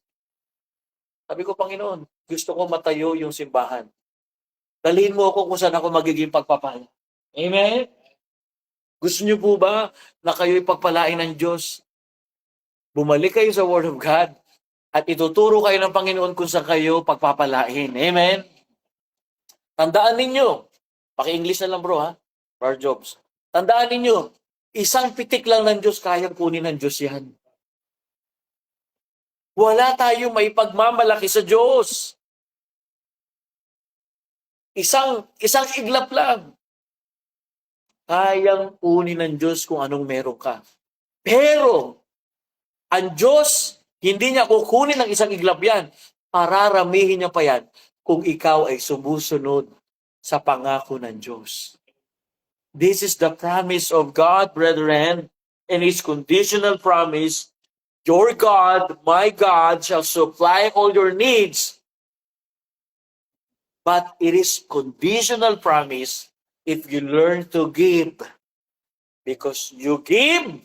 Sabi ko, Panginoon, gusto ko matayo yung simbahan. Dalhin mo ako kung saan ako magiging pagpapala. Amen? Gusto niyo po ba na kayo'y pagpalain ng Diyos? Bumalik kayo sa Word of God at ituturo kayo ng Panginoon kung saan kayo pagpapalain. Amen? Tandaan ninyo, paki-English na lang bro ha, Brother Jobs. Tandaan ninyo, isang pitik lang ng Diyos, kayang kunin ng Diyos yan. Wala tayong may pagmamalaki sa Diyos. Isang iglap lang. Kayang kunin ng Diyos kung anong meron ka. Pero, ang Diyos, hindi niya kukunin ng isang iglap yan. Pararamihin niya pa yan kung ikaw ay sumusunod sa pangako ng Diyos. This is the promise of God, brethren, and His conditional promise. Your God, my God, shall supply all your needs. But it is conditional promise if you learn to give. Because you give,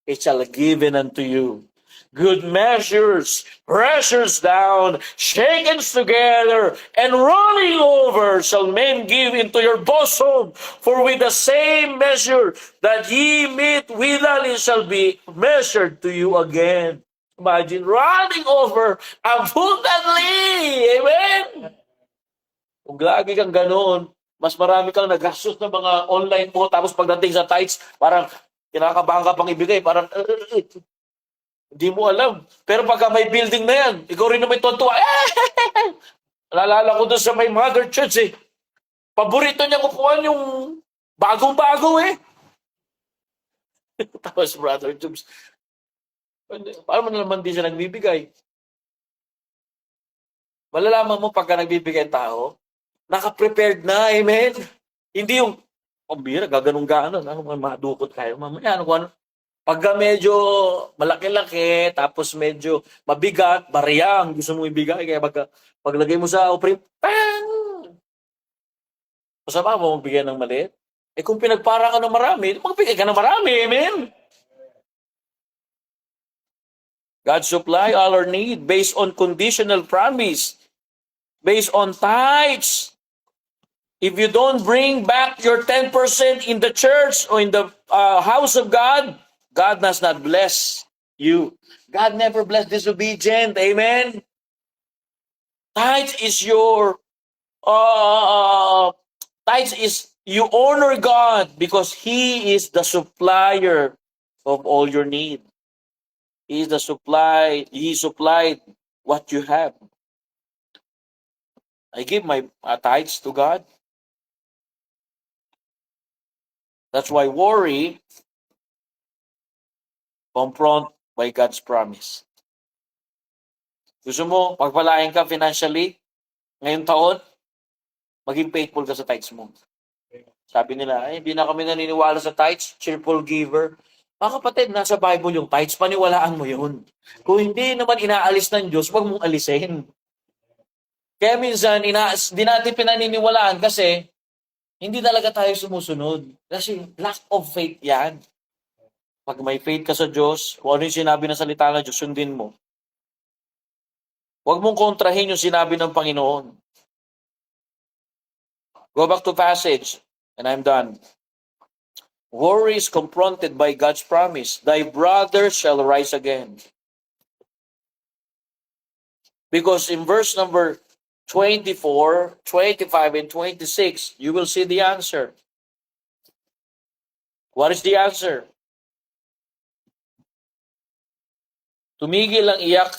it shall be given unto you. good measures, pressures down, shaken together, and running over shall men give into your bosom. For with the same measure that ye meet withal, it shall be measured to you again. Imagine running over abundantly. Amen? Kung lagi kang ganoon, mas marami kang nagastos ng mga online mo, tapos pagdating sa tithes, parang kinakabahan ka pang ibigay, parang hindi mo alam. Pero pagka may building na yan, ikaw rin na may tontuwa. Naalala ko doon sa may mother church eh. Paborito niya kukuhan yung bagong-bago eh. Tapos brother Jobs, paano mo naman di siya nagbibigay? Malalaman mo pagka nagbibigay ang tao, naka-prepared na, amen? Hindi yung, bira, gaganong gano'n, madukot kayo, mamaya, ano. Pagka medyo malaki-laki, tapos medyo mabigat, bariyang, gusto mo ibigay, kaya paglagay mo sa oprim, pang! Masama mo magbigay ng maliit? Eh kung pinagpara ka ng marami, magbigay ka ng marami, amen? God supply all our need based on conditional promise, based on tithes. If you don't bring back your 10% in the church or in the house of God, God does not bless you. God never bless disobedient. Amen? Tithes is your, tithes is, you honor God because He is the supplier of all your need. He is the supply, He supplied what you have. I give my tithes to God. That's why worry, confront by God's promise. Gusto mo, pagpalain ka financially, ngayong taon, maging faithful ka sa tithes mo. Sabi nila, ay, hindi na kami naniniwala sa tithes, cheerful giver. Mga kapatid, nasa Bible yung tithes, paniwalaan mo yun. Kung hindi naman inaalis ng Diyos, huwag mong alisin. Kaya minsan, di natin pinaniniwalaan kasi hindi talaga tayo sumusunod. Kasi lack of faith yan. Pag may faith ka sa Diyos, kung ano yung sinabi ng salita ng Diyos, sundin mo. Huwag mong kontrahin yung sinabi ng Panginoon. Go back to passage, and I'm done. Worry is confronted by God's promise. Thy brother shall rise again. Because in verse number 24, 25, and 26, you will see the answer. What is the answer? Tumigil ang iyak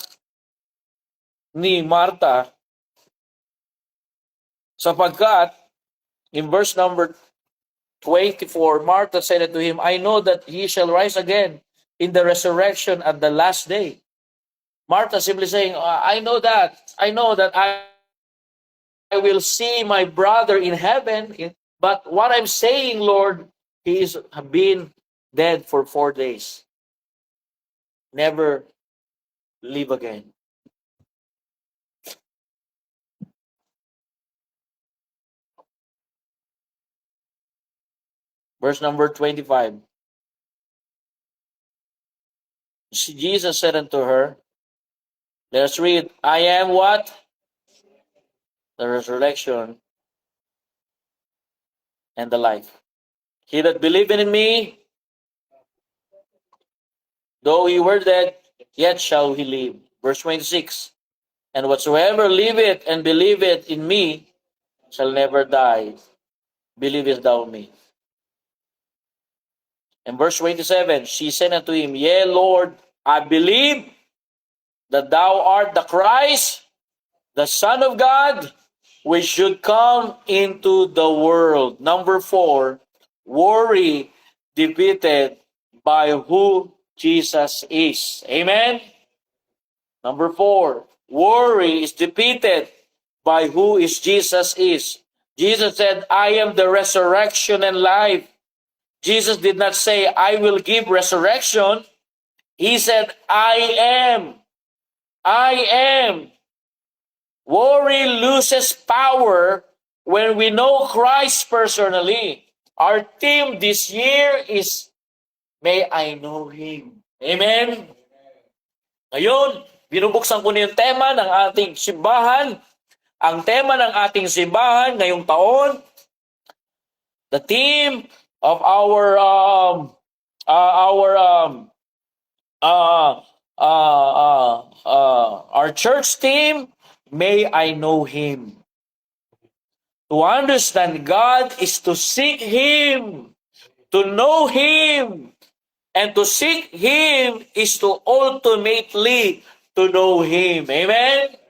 ni Martha sapagkat in verse number 24, Martha said to him, I know that he shall rise again in the resurrection at the last day. Martha simply saying, I know that I will see my brother in heaven, but what I'm saying, Lord, he is been dead for 4 days. Never live again. Verse number 25. Jesus said unto her, let us read, I am what? The resurrection and the life. He that believeth in me, though he were dead, yet shall he live. Verse 26. And whatsoever liveth and believeth in me shall never die. Believest thou me? And verse 27, she said unto him, Yea, Lord, I believe that thou art the Christ, the Son of God, which should come into the world. Number 4, worry defeated by who Jesus is. Amen? Number 4, worry is defeated by who is Jesus is. Jesus said, I am the resurrection and life. Jesus did not say, I will give resurrection. He said, I am. I am. Worry loses power when we know Christ personally. Our theme this year is, May I know Him. Amen? Ngayon, binubuksan ko na yung tema ng ating simbahan. Ang tema ng ating simbahan ngayong taon, the theme of our our church team, may I know Him. To understand God is to seek Him, to know Him, and to seek Him is to ultimately to know Him. Amen?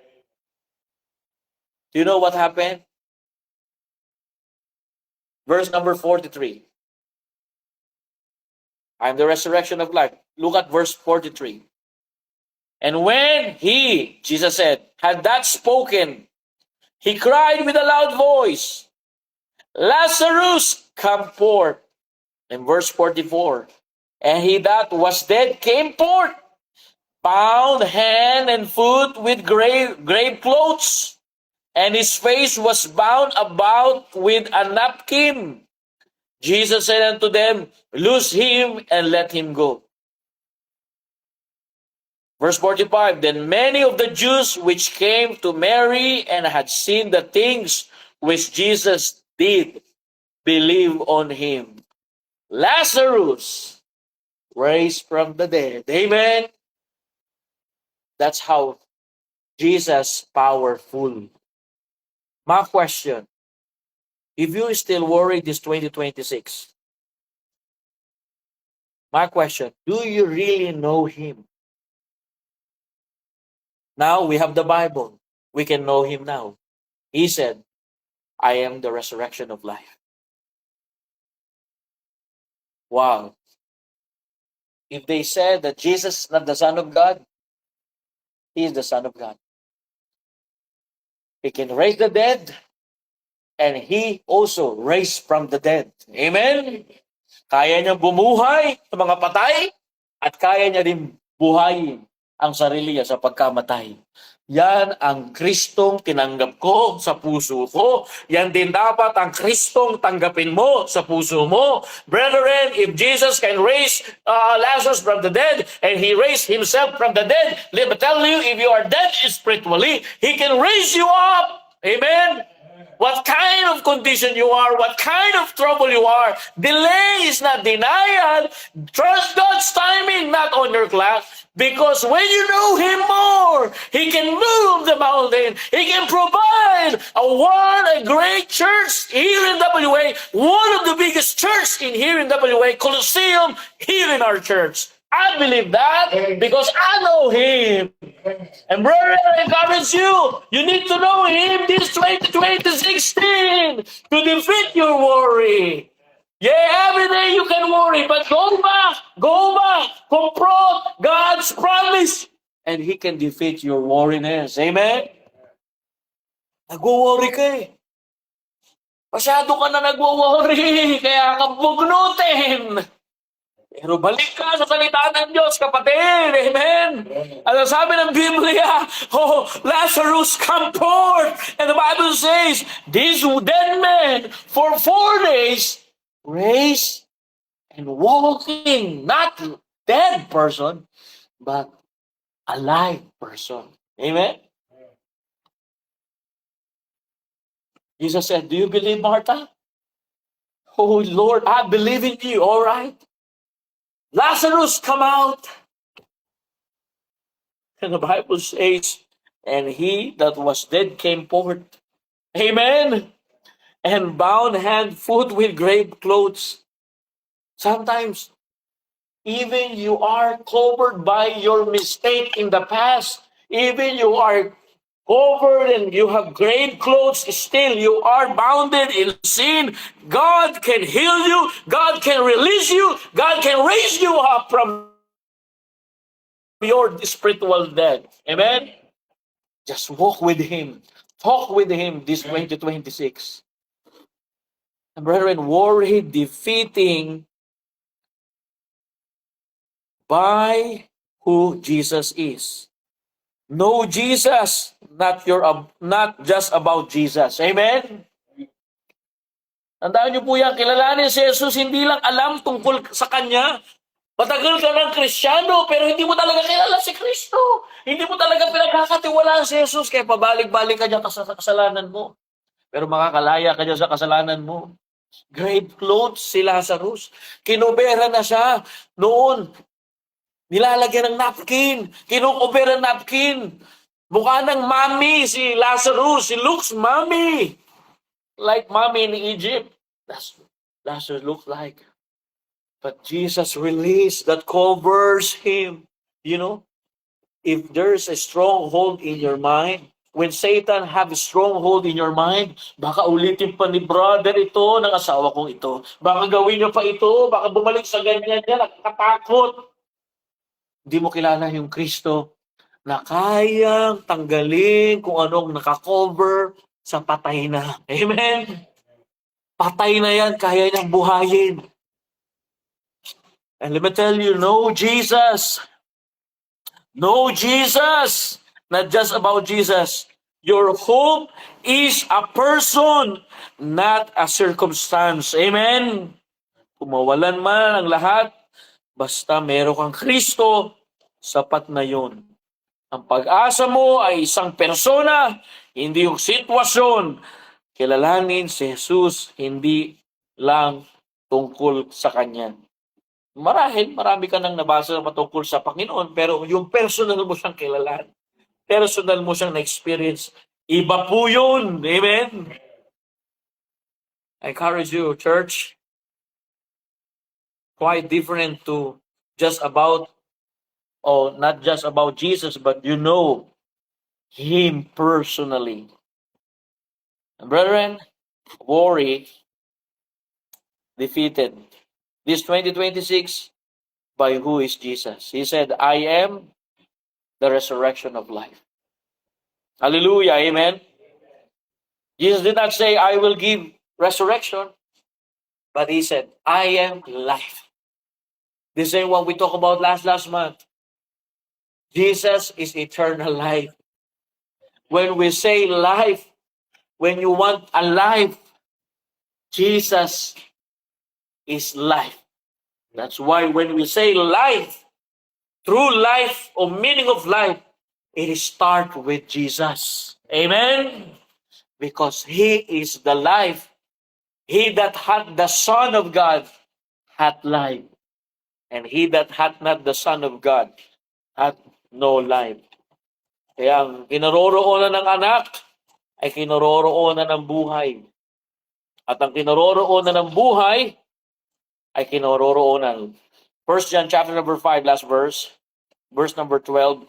Do you know what happened? Verse number 43. I am the resurrection of life. Look at verse 43. And when He, Jesus said, had that spoken, He cried with a loud voice, Lazarus, come forth. In verse 44, and he that was dead came forth, bound hand and foot with grave clothes, and his face was bound about with a napkin. Jesus said unto them, Loose him and let him go. Verse 45, then many of the Jews which came to Mary and had seen the things which Jesus did, believe on him. Lazarus raised from the dead. Amen. That's how Jesus powerful. My question, if you still worried this 2026, my question, do you really know Him? Now we have the Bible. We can know Him now. He said, I am the resurrection of life. Wow. If they said that Jesus is not the Son of God, He is the Son of God. He can raise the dead, and He also raised from the dead. Amen? Kaya niya bumuhay sa mga patay, at kaya niya rin buhayin ang sarili niya sa pagkamatay. Yan ang Kristong tinanggap ko sa puso ko. Yan din dapat ang Kristong tanggapin mo sa puso mo. Brethren, if Jesus can raise Lazarus from the dead, and He raised Himself from the dead, let me tell you, if you are dead spiritually, He can raise you up. Amen? What kind of condition you are, what kind of trouble you are, delay is not denial. Trust God's timing, not on your clock. Because when you know Him more, He can move the mountain. He can provide a great church here in WA, one of the biggest churches here in WA, Colosseum, here in our church. I believe that because I know Him. And brother, I encourage you, you need to know Him this 2016 to defeat your worry. Yeah, every day you can worry, but go back, confront God's promise, and He can defeat your worriness. Amen? Nag-worry ka eh. Masyado ka na nag-worry, kaya ka bugnutin. Pero balik ka sa salita ng Diyos, kapatid. Amen? At sabi ng Biblia, oh, Lazarus, come forth. And the Bible says, this dead man for 4 days raised and walking, not dead person, but alive person. Amen? Jesus said, do you believe, Martha? Oh, Lord, I believe in you. All right. Lazarus, come out. And the Bible says, and he that was dead came forth. Amen. And bound hand, foot with grave clothes. Sometimes, even you are covered by your mistake in the past. Even you are covered and you have grave clothes, still you are bounded in sin. God can heal you. God can release you. God can raise you up from your spiritual death. Amen? Just walk with Him. Talk with Him this 2026. And brethren, worry defeating by who Jesus is. Know Jesus, not just about Jesus. Amen? Tandaan niyo po yan, kilalanin si Jesus, hindi lang alam tungkol sa Kanya, Matagal ka ng Kristiyano, pero hindi mo talaga kilala si Kristo. Hindi mo talaga pinagkakatiwalaan si Jesus, kaya pabalik-balik ka dyan sa kasalanan mo. Pero makakalaya ka dyan sa kasalanan mo. Grave clothes si Lazarus. Kinubera na siya noon. Nilalagyan ng napkin. Kinukubera ng napkin. Mukha ng mommy si Lazarus. He looks mommy. Like mommy in Egypt. That's Lazarus looks like. But Jesus released that covers him. You know, if there's a stronghold in your mind, when Satan have a stronghold in your mind, baka ulitin pa ni brother ito, ng asawa kong ito. Baka gawin niyo pa ito, baka bumalik sa ganyan niya, nakakatakot. Hindi mo kilala yung Kristo na kayang tanggalin kung anong nakakover sa patay na. Amen? Patay na yan, kaya niyang buhayin. And let me tell you, know Jesus. Know Jesus. Not just about Jesus. Your hope is a person, not a circumstance. Amen? Kung mawalan man ang lahat, basta meron kang Kristo, sapat na yun. Ang pag-asa mo ay isang persona, hindi yung sitwasyon. Kilalanin si Jesus, hindi lang tungkol sa Kanya. Marami ka nang nabasa na matungkol sa Panginoon, pero yung personal mo siyang kilalanin, personal mo siyang na-experience, iba po yun. Amen? I encourage you, church, quite different to just about, not just about Jesus, but you know Him personally. And brethren, worry defeated. This 2026, by who is Jesus? He said, I am the resurrection of life. Hallelujah, amen? Jesus did not say, I will give resurrection, but He said, I am life. The same one we talked about last month. Jesus is eternal life. When we say life, when you want a life, Jesus is life. That's why when we say life, true life or meaning of life, it starts with Jesus. Amen? Because He is the life. He that hath the Son of God hath life. And he that hath not the Son of God hath no life. Kaya ang kinaroroonan ng anak ay kinaroroonan ng buhay. At ang kinaroroonan ng buhay ay kinaroroonan. 1 John chapter number 5, last verse number 12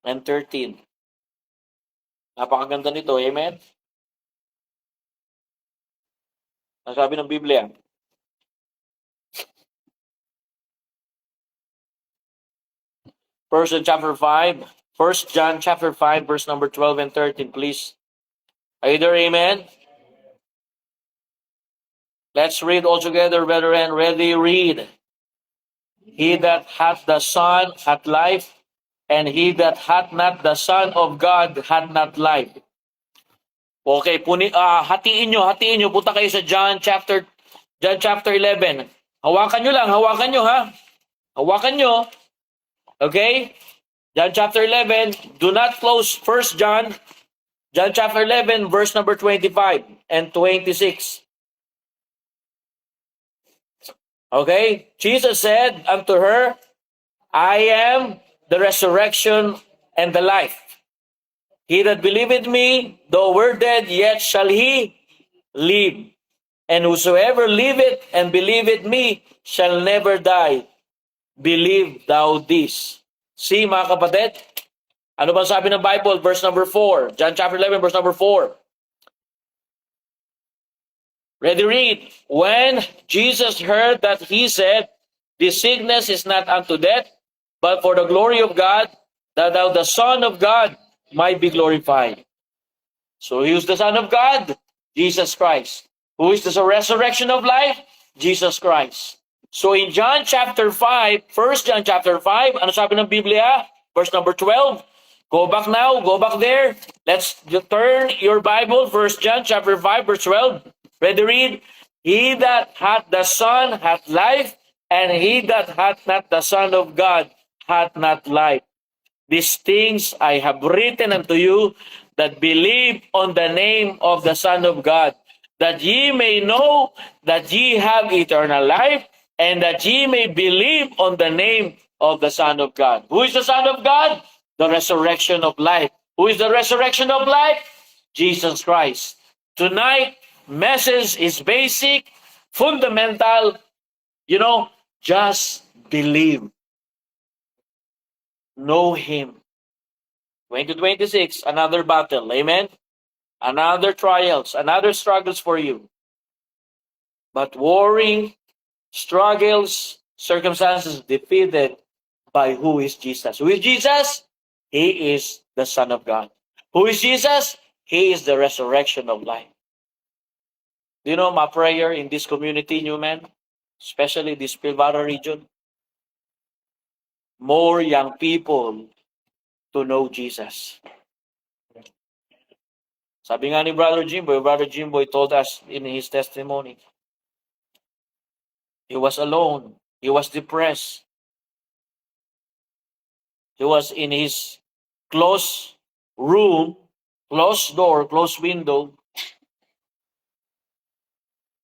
and 13. Napakaganda nito, amen? Ang sabi ng Biblia, First John chapter 5, verse number 12 and 13, please. Are you there, amen? Let's read all together, brethren. Ready, read. He that hath the Son hath life, and he that hath not the Son of God hath not life. Okay, hatiin nyo. Punta kayo sa John chapter 11. Hawakan nyo ha. Hawakan nyo. Okay? John chapter 11. Do not close 1 John. John chapter 11, verse number 25 and 26. Okay? Jesus said unto her, I am the resurrection and the life. He that believeth me, though we're dead, yet shall he live. And whosoever liveth and believeth me shall never die. Believe thou this. See, mga kapatid, ano ba sabi ng Bible? Verse number 4. John chapter 11, verse number 4. Ready, read. When Jesus heard that, he said, this sickness is not unto death, but for the glory of God, that thou the Son of God might be glorified. So who is the Son of God? Jesus Christ. Who is the resurrection of life? Jesus Christ. So in John chapter 5, 1 John chapter 5, ano sabi ng Biblia? Verse number 12. Go back now, go back there. Let's turn your Bible, 1 John chapter 5, verse 12. Ready, read. He that hath the Son hath life, and he that hath not the Son of God hath not life. These things I have written unto you that believe on the name of the Son of God, that ye may know that ye have eternal life, and that ye may believe on the name of the Son of God. Who is the Son of God? The resurrection of life. Who is the resurrection of life? Jesus Christ. Tonight, message is basic, fundamental, just believe. Know Him. 2026, another battle. Amen? Another trials, another struggles for you. But worrying, struggles, circumstances defeated by who is Jesus. Who is Jesus? He is the Son of God. Who is Jesus? He is the resurrection of life. Do you know my prayer in this community, Newman? Especially this Pilbara region? More young people to know Jesus. Sabi nga ni Brother Jimboy told us in his testimony, he was alone. He was depressed. He was in his closed room, closed door, closed window,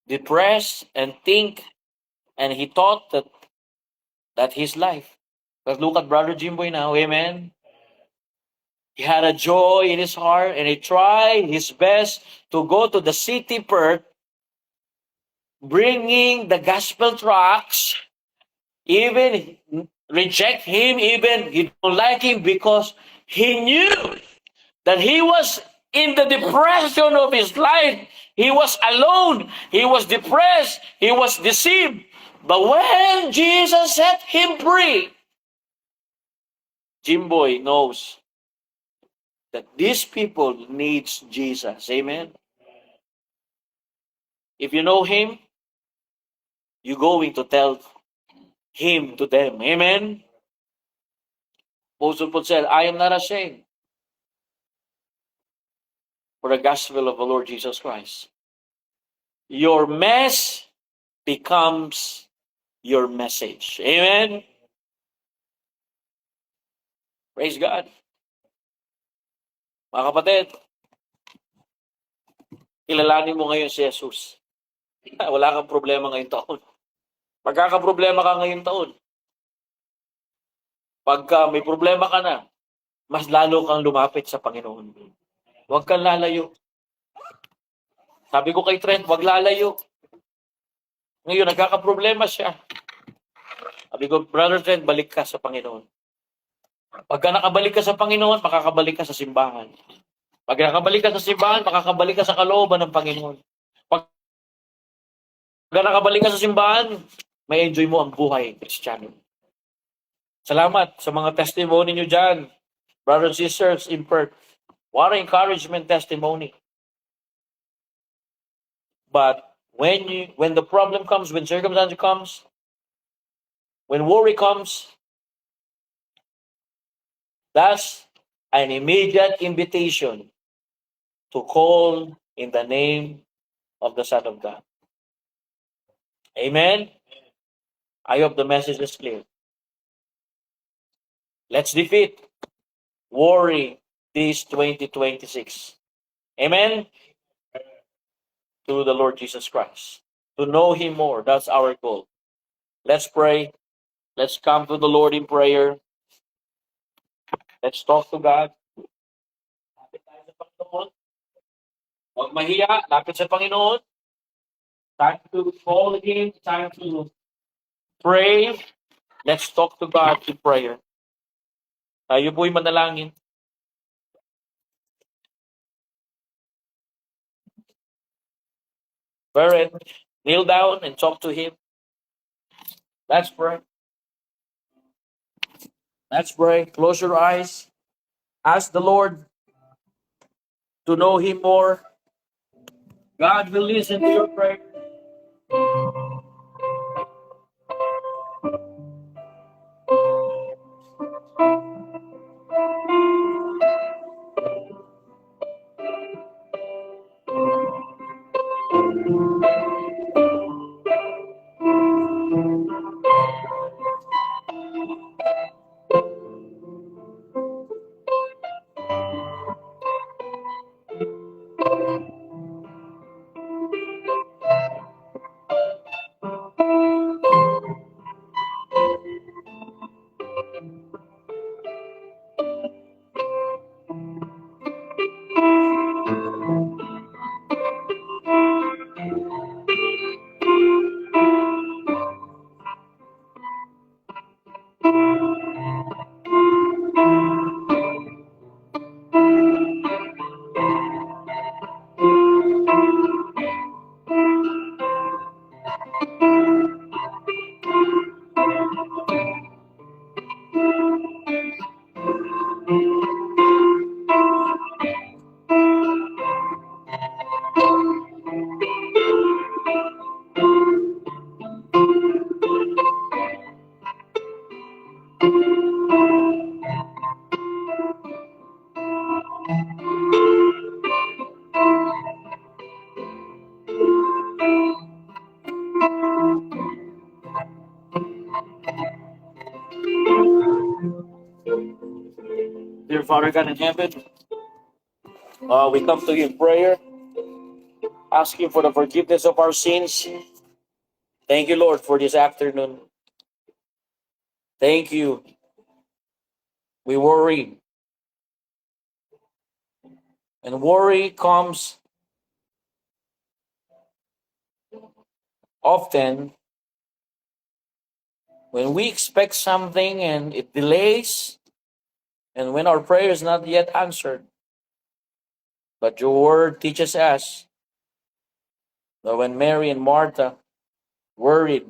depressed and he thought that his life. But look at Brother Jimboy now, amen? He had a joy in his heart and he tried his best to go to the city Perth, bringing the gospel tracts, even reject him, even he don't like him because he knew that he was in the depression of his life. He was alone. He was depressed. He was deceived. But when Jesus set him free, Jimboy knows that these people needs Jesus. Amen? If you know Him, you're going to tell Him to them. Amen? Apostle Paul said, I am not ashamed for the gospel of the Lord Jesus Christ. Your mess becomes your message. Amen? Praise God. Mga kapatid, kilalanin mo ngayon si Jesus. Wala kang problema ngayong taon. Magkakaproblema ka ngayong taon. Pagka may problema ka na, mas lalo kang lumapit sa Panginoon. Huwag kang lalayo. Sabi ko kay Trent, huwag lalayo. Ngayon, nagkakaproblema siya. Sabi ko, Brother Trent, balik ka sa Panginoon. Pagka nakabalik ka sa Panginoon, makakabalik ka sa simbahan. Pag nakabalik ka sa simbahan, makakabalik ka sa kalooban ng Panginoon. Pag nakabalik ka sa simbahan, may enjoy mo ang buhay, Kristiyano. Salamat sa mga testimony nyo dyan. Brothers and sisters in Perth. What an encouragement testimony. But when the problem comes, when circumstance comes, when worry comes, that's an immediate invitation to call in the name of the Son of God. Amen? I hope the message is clear. Let's defeat worry this 2026. Amen? Through the Lord Jesus Christ. To know Him more. That's our goal. Let's pray. Let's come to the Lord in prayer. Let's talk to God. Lapit tayo sa Panginoon. Huwag mahiya. Lapit sa Panginoon. Time to call Him. Time to pray. Let's talk to God in prayer. Tayo po'y manalangin. Barrett, kneel down and talk to Him. Let's pray. Let's pray. Close your eyes. Ask the Lord to know Him more. God will listen to your prayer. Dear Father God in heaven, we come to you in prayer, asking for the forgiveness of our sins. Thank you, Lord, for this afternoon. Thank you. We worry, and worry comes often when we expect something and it delays, and when our prayer is not yet answered. But your word teaches us that when Mary and Martha worried,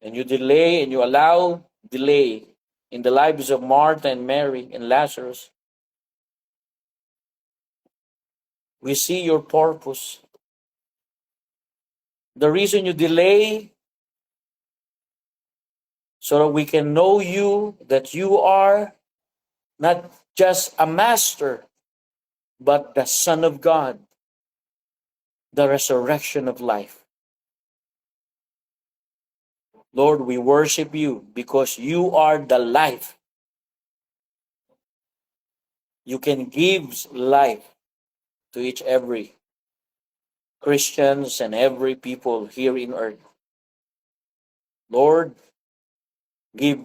and you delay and you allow delay in the lives of Martha and Mary and Lazarus, we see your purpose. The reason you delay, so that we can know you, that you are not just a master, but the Son of God, the resurrection of life. Lord, we worship you because you are the life. You can give life to each every Christians and every people here in earth. Lord, give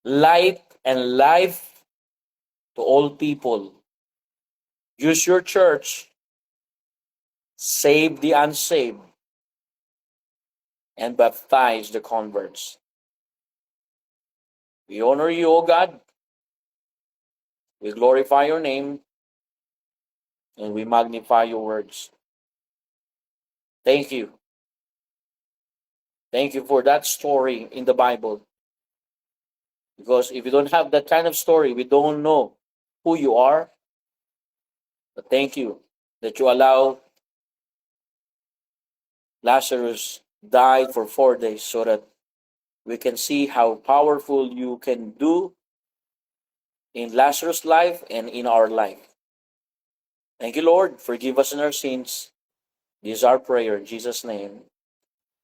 light and life to all people. Use your church, save the unsaved, and baptize the converts. We honor you, O God. We glorify your name, and we magnify your words. Thank you. Thank you for that story in the Bible. Because if you don't have that kind of story, we don't know who you are. But thank you that you allow Lazarus died for 4 days so that we can see how powerful you can do in Lazarus' life and in our life. Thank you, Lord. Forgive us in our sins. This is our prayer in Jesus' name.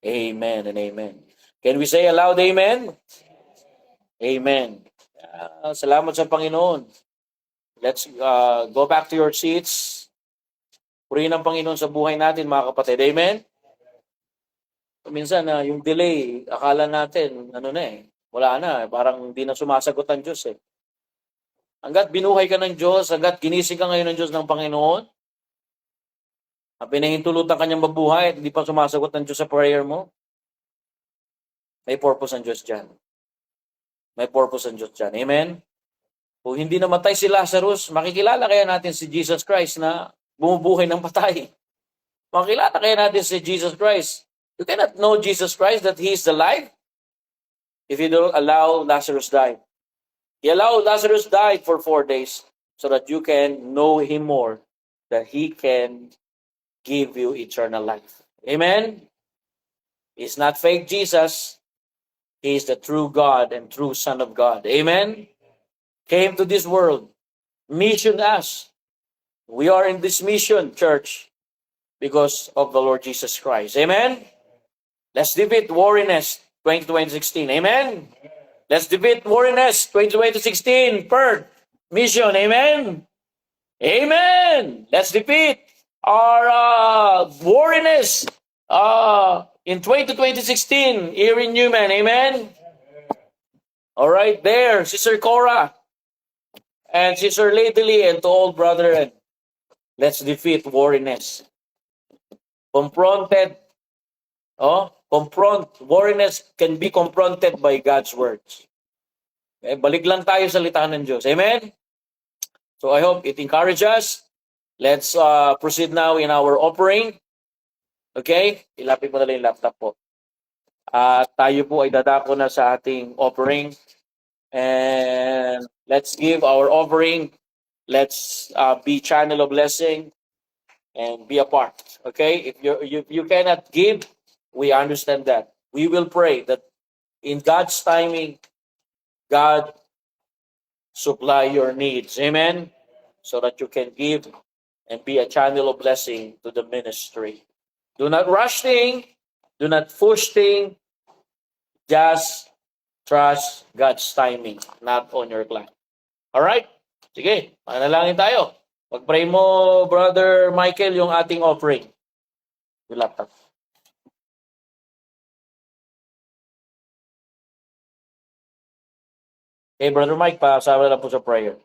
Amen and amen. Can we say aloud, amen? Amen. Salamat sa Panginoon. Let's go back to your seats. Purihin ang Panginoon sa buhay natin, mga kapatid. Amen? Minsan, yung delay, akala natin, wala na. Parang hindi na sumasagot ang Diyos eh. Hanggat binuhay ka ng Diyos, hanggat ginising ka ngayon ng Diyos ng Panginoon, pinahintulutan ka niyang mabuhay at hindi pa sumasagot ng Diyos sa prayer mo, may purpose ang Diyos dyan. May purpose ang Diyos dyan. Amen? Kung hindi namatay si Lazarus, makikilala kaya natin si Jesus Christ na bumubuhay ng patay. Makikilala kaya natin si Jesus Christ. You cannot know Jesus Christ that He is alive if you don't allow Lazarus die. He allowed Lazarus die for 4 days so that you can know Him more, that He can give you eternal life. Amen? He's not fake Jesus. He is the true God and true Son of God. Amen? Came to this world, mission us. We are in this mission, church, because of the Lord Jesus Christ. Amen? Let's defeat Warriness 2016. Amen? Let's defeat Warriness 2016. Perth mission. Amen? Amen! Let's defeat our Warriness in 2016 here in Newman. Amen? All right, there, Sister Cora and Sister Lately and to all brethren, let's defeat Warriness. Warriness can be confronted by God's words. Okay, balik lang tayo sa salita ng Diyos. Amen? So I hope it encourages us. Let's proceed now in our offering. Okay? Ilapit mo na lang yung laptop po. At tayo po ay dadako na sa ating offering. And let's give our offering. Let's be channel of blessing and be a part. Okay? If you cannot give, we understand that. We will pray that in God's timing, God supply your needs. Amen? So that you can give and be a channel of blessing to the ministry. Do not rush things. Do not push things. Just trust God's timing, not on your plan. Alright? Sige, manalangin tayo. Pag-pray mo, Brother Michael, yung ating offering. Yung laptop. Okay, Brother Mike, pasawa na lang po sa prayer.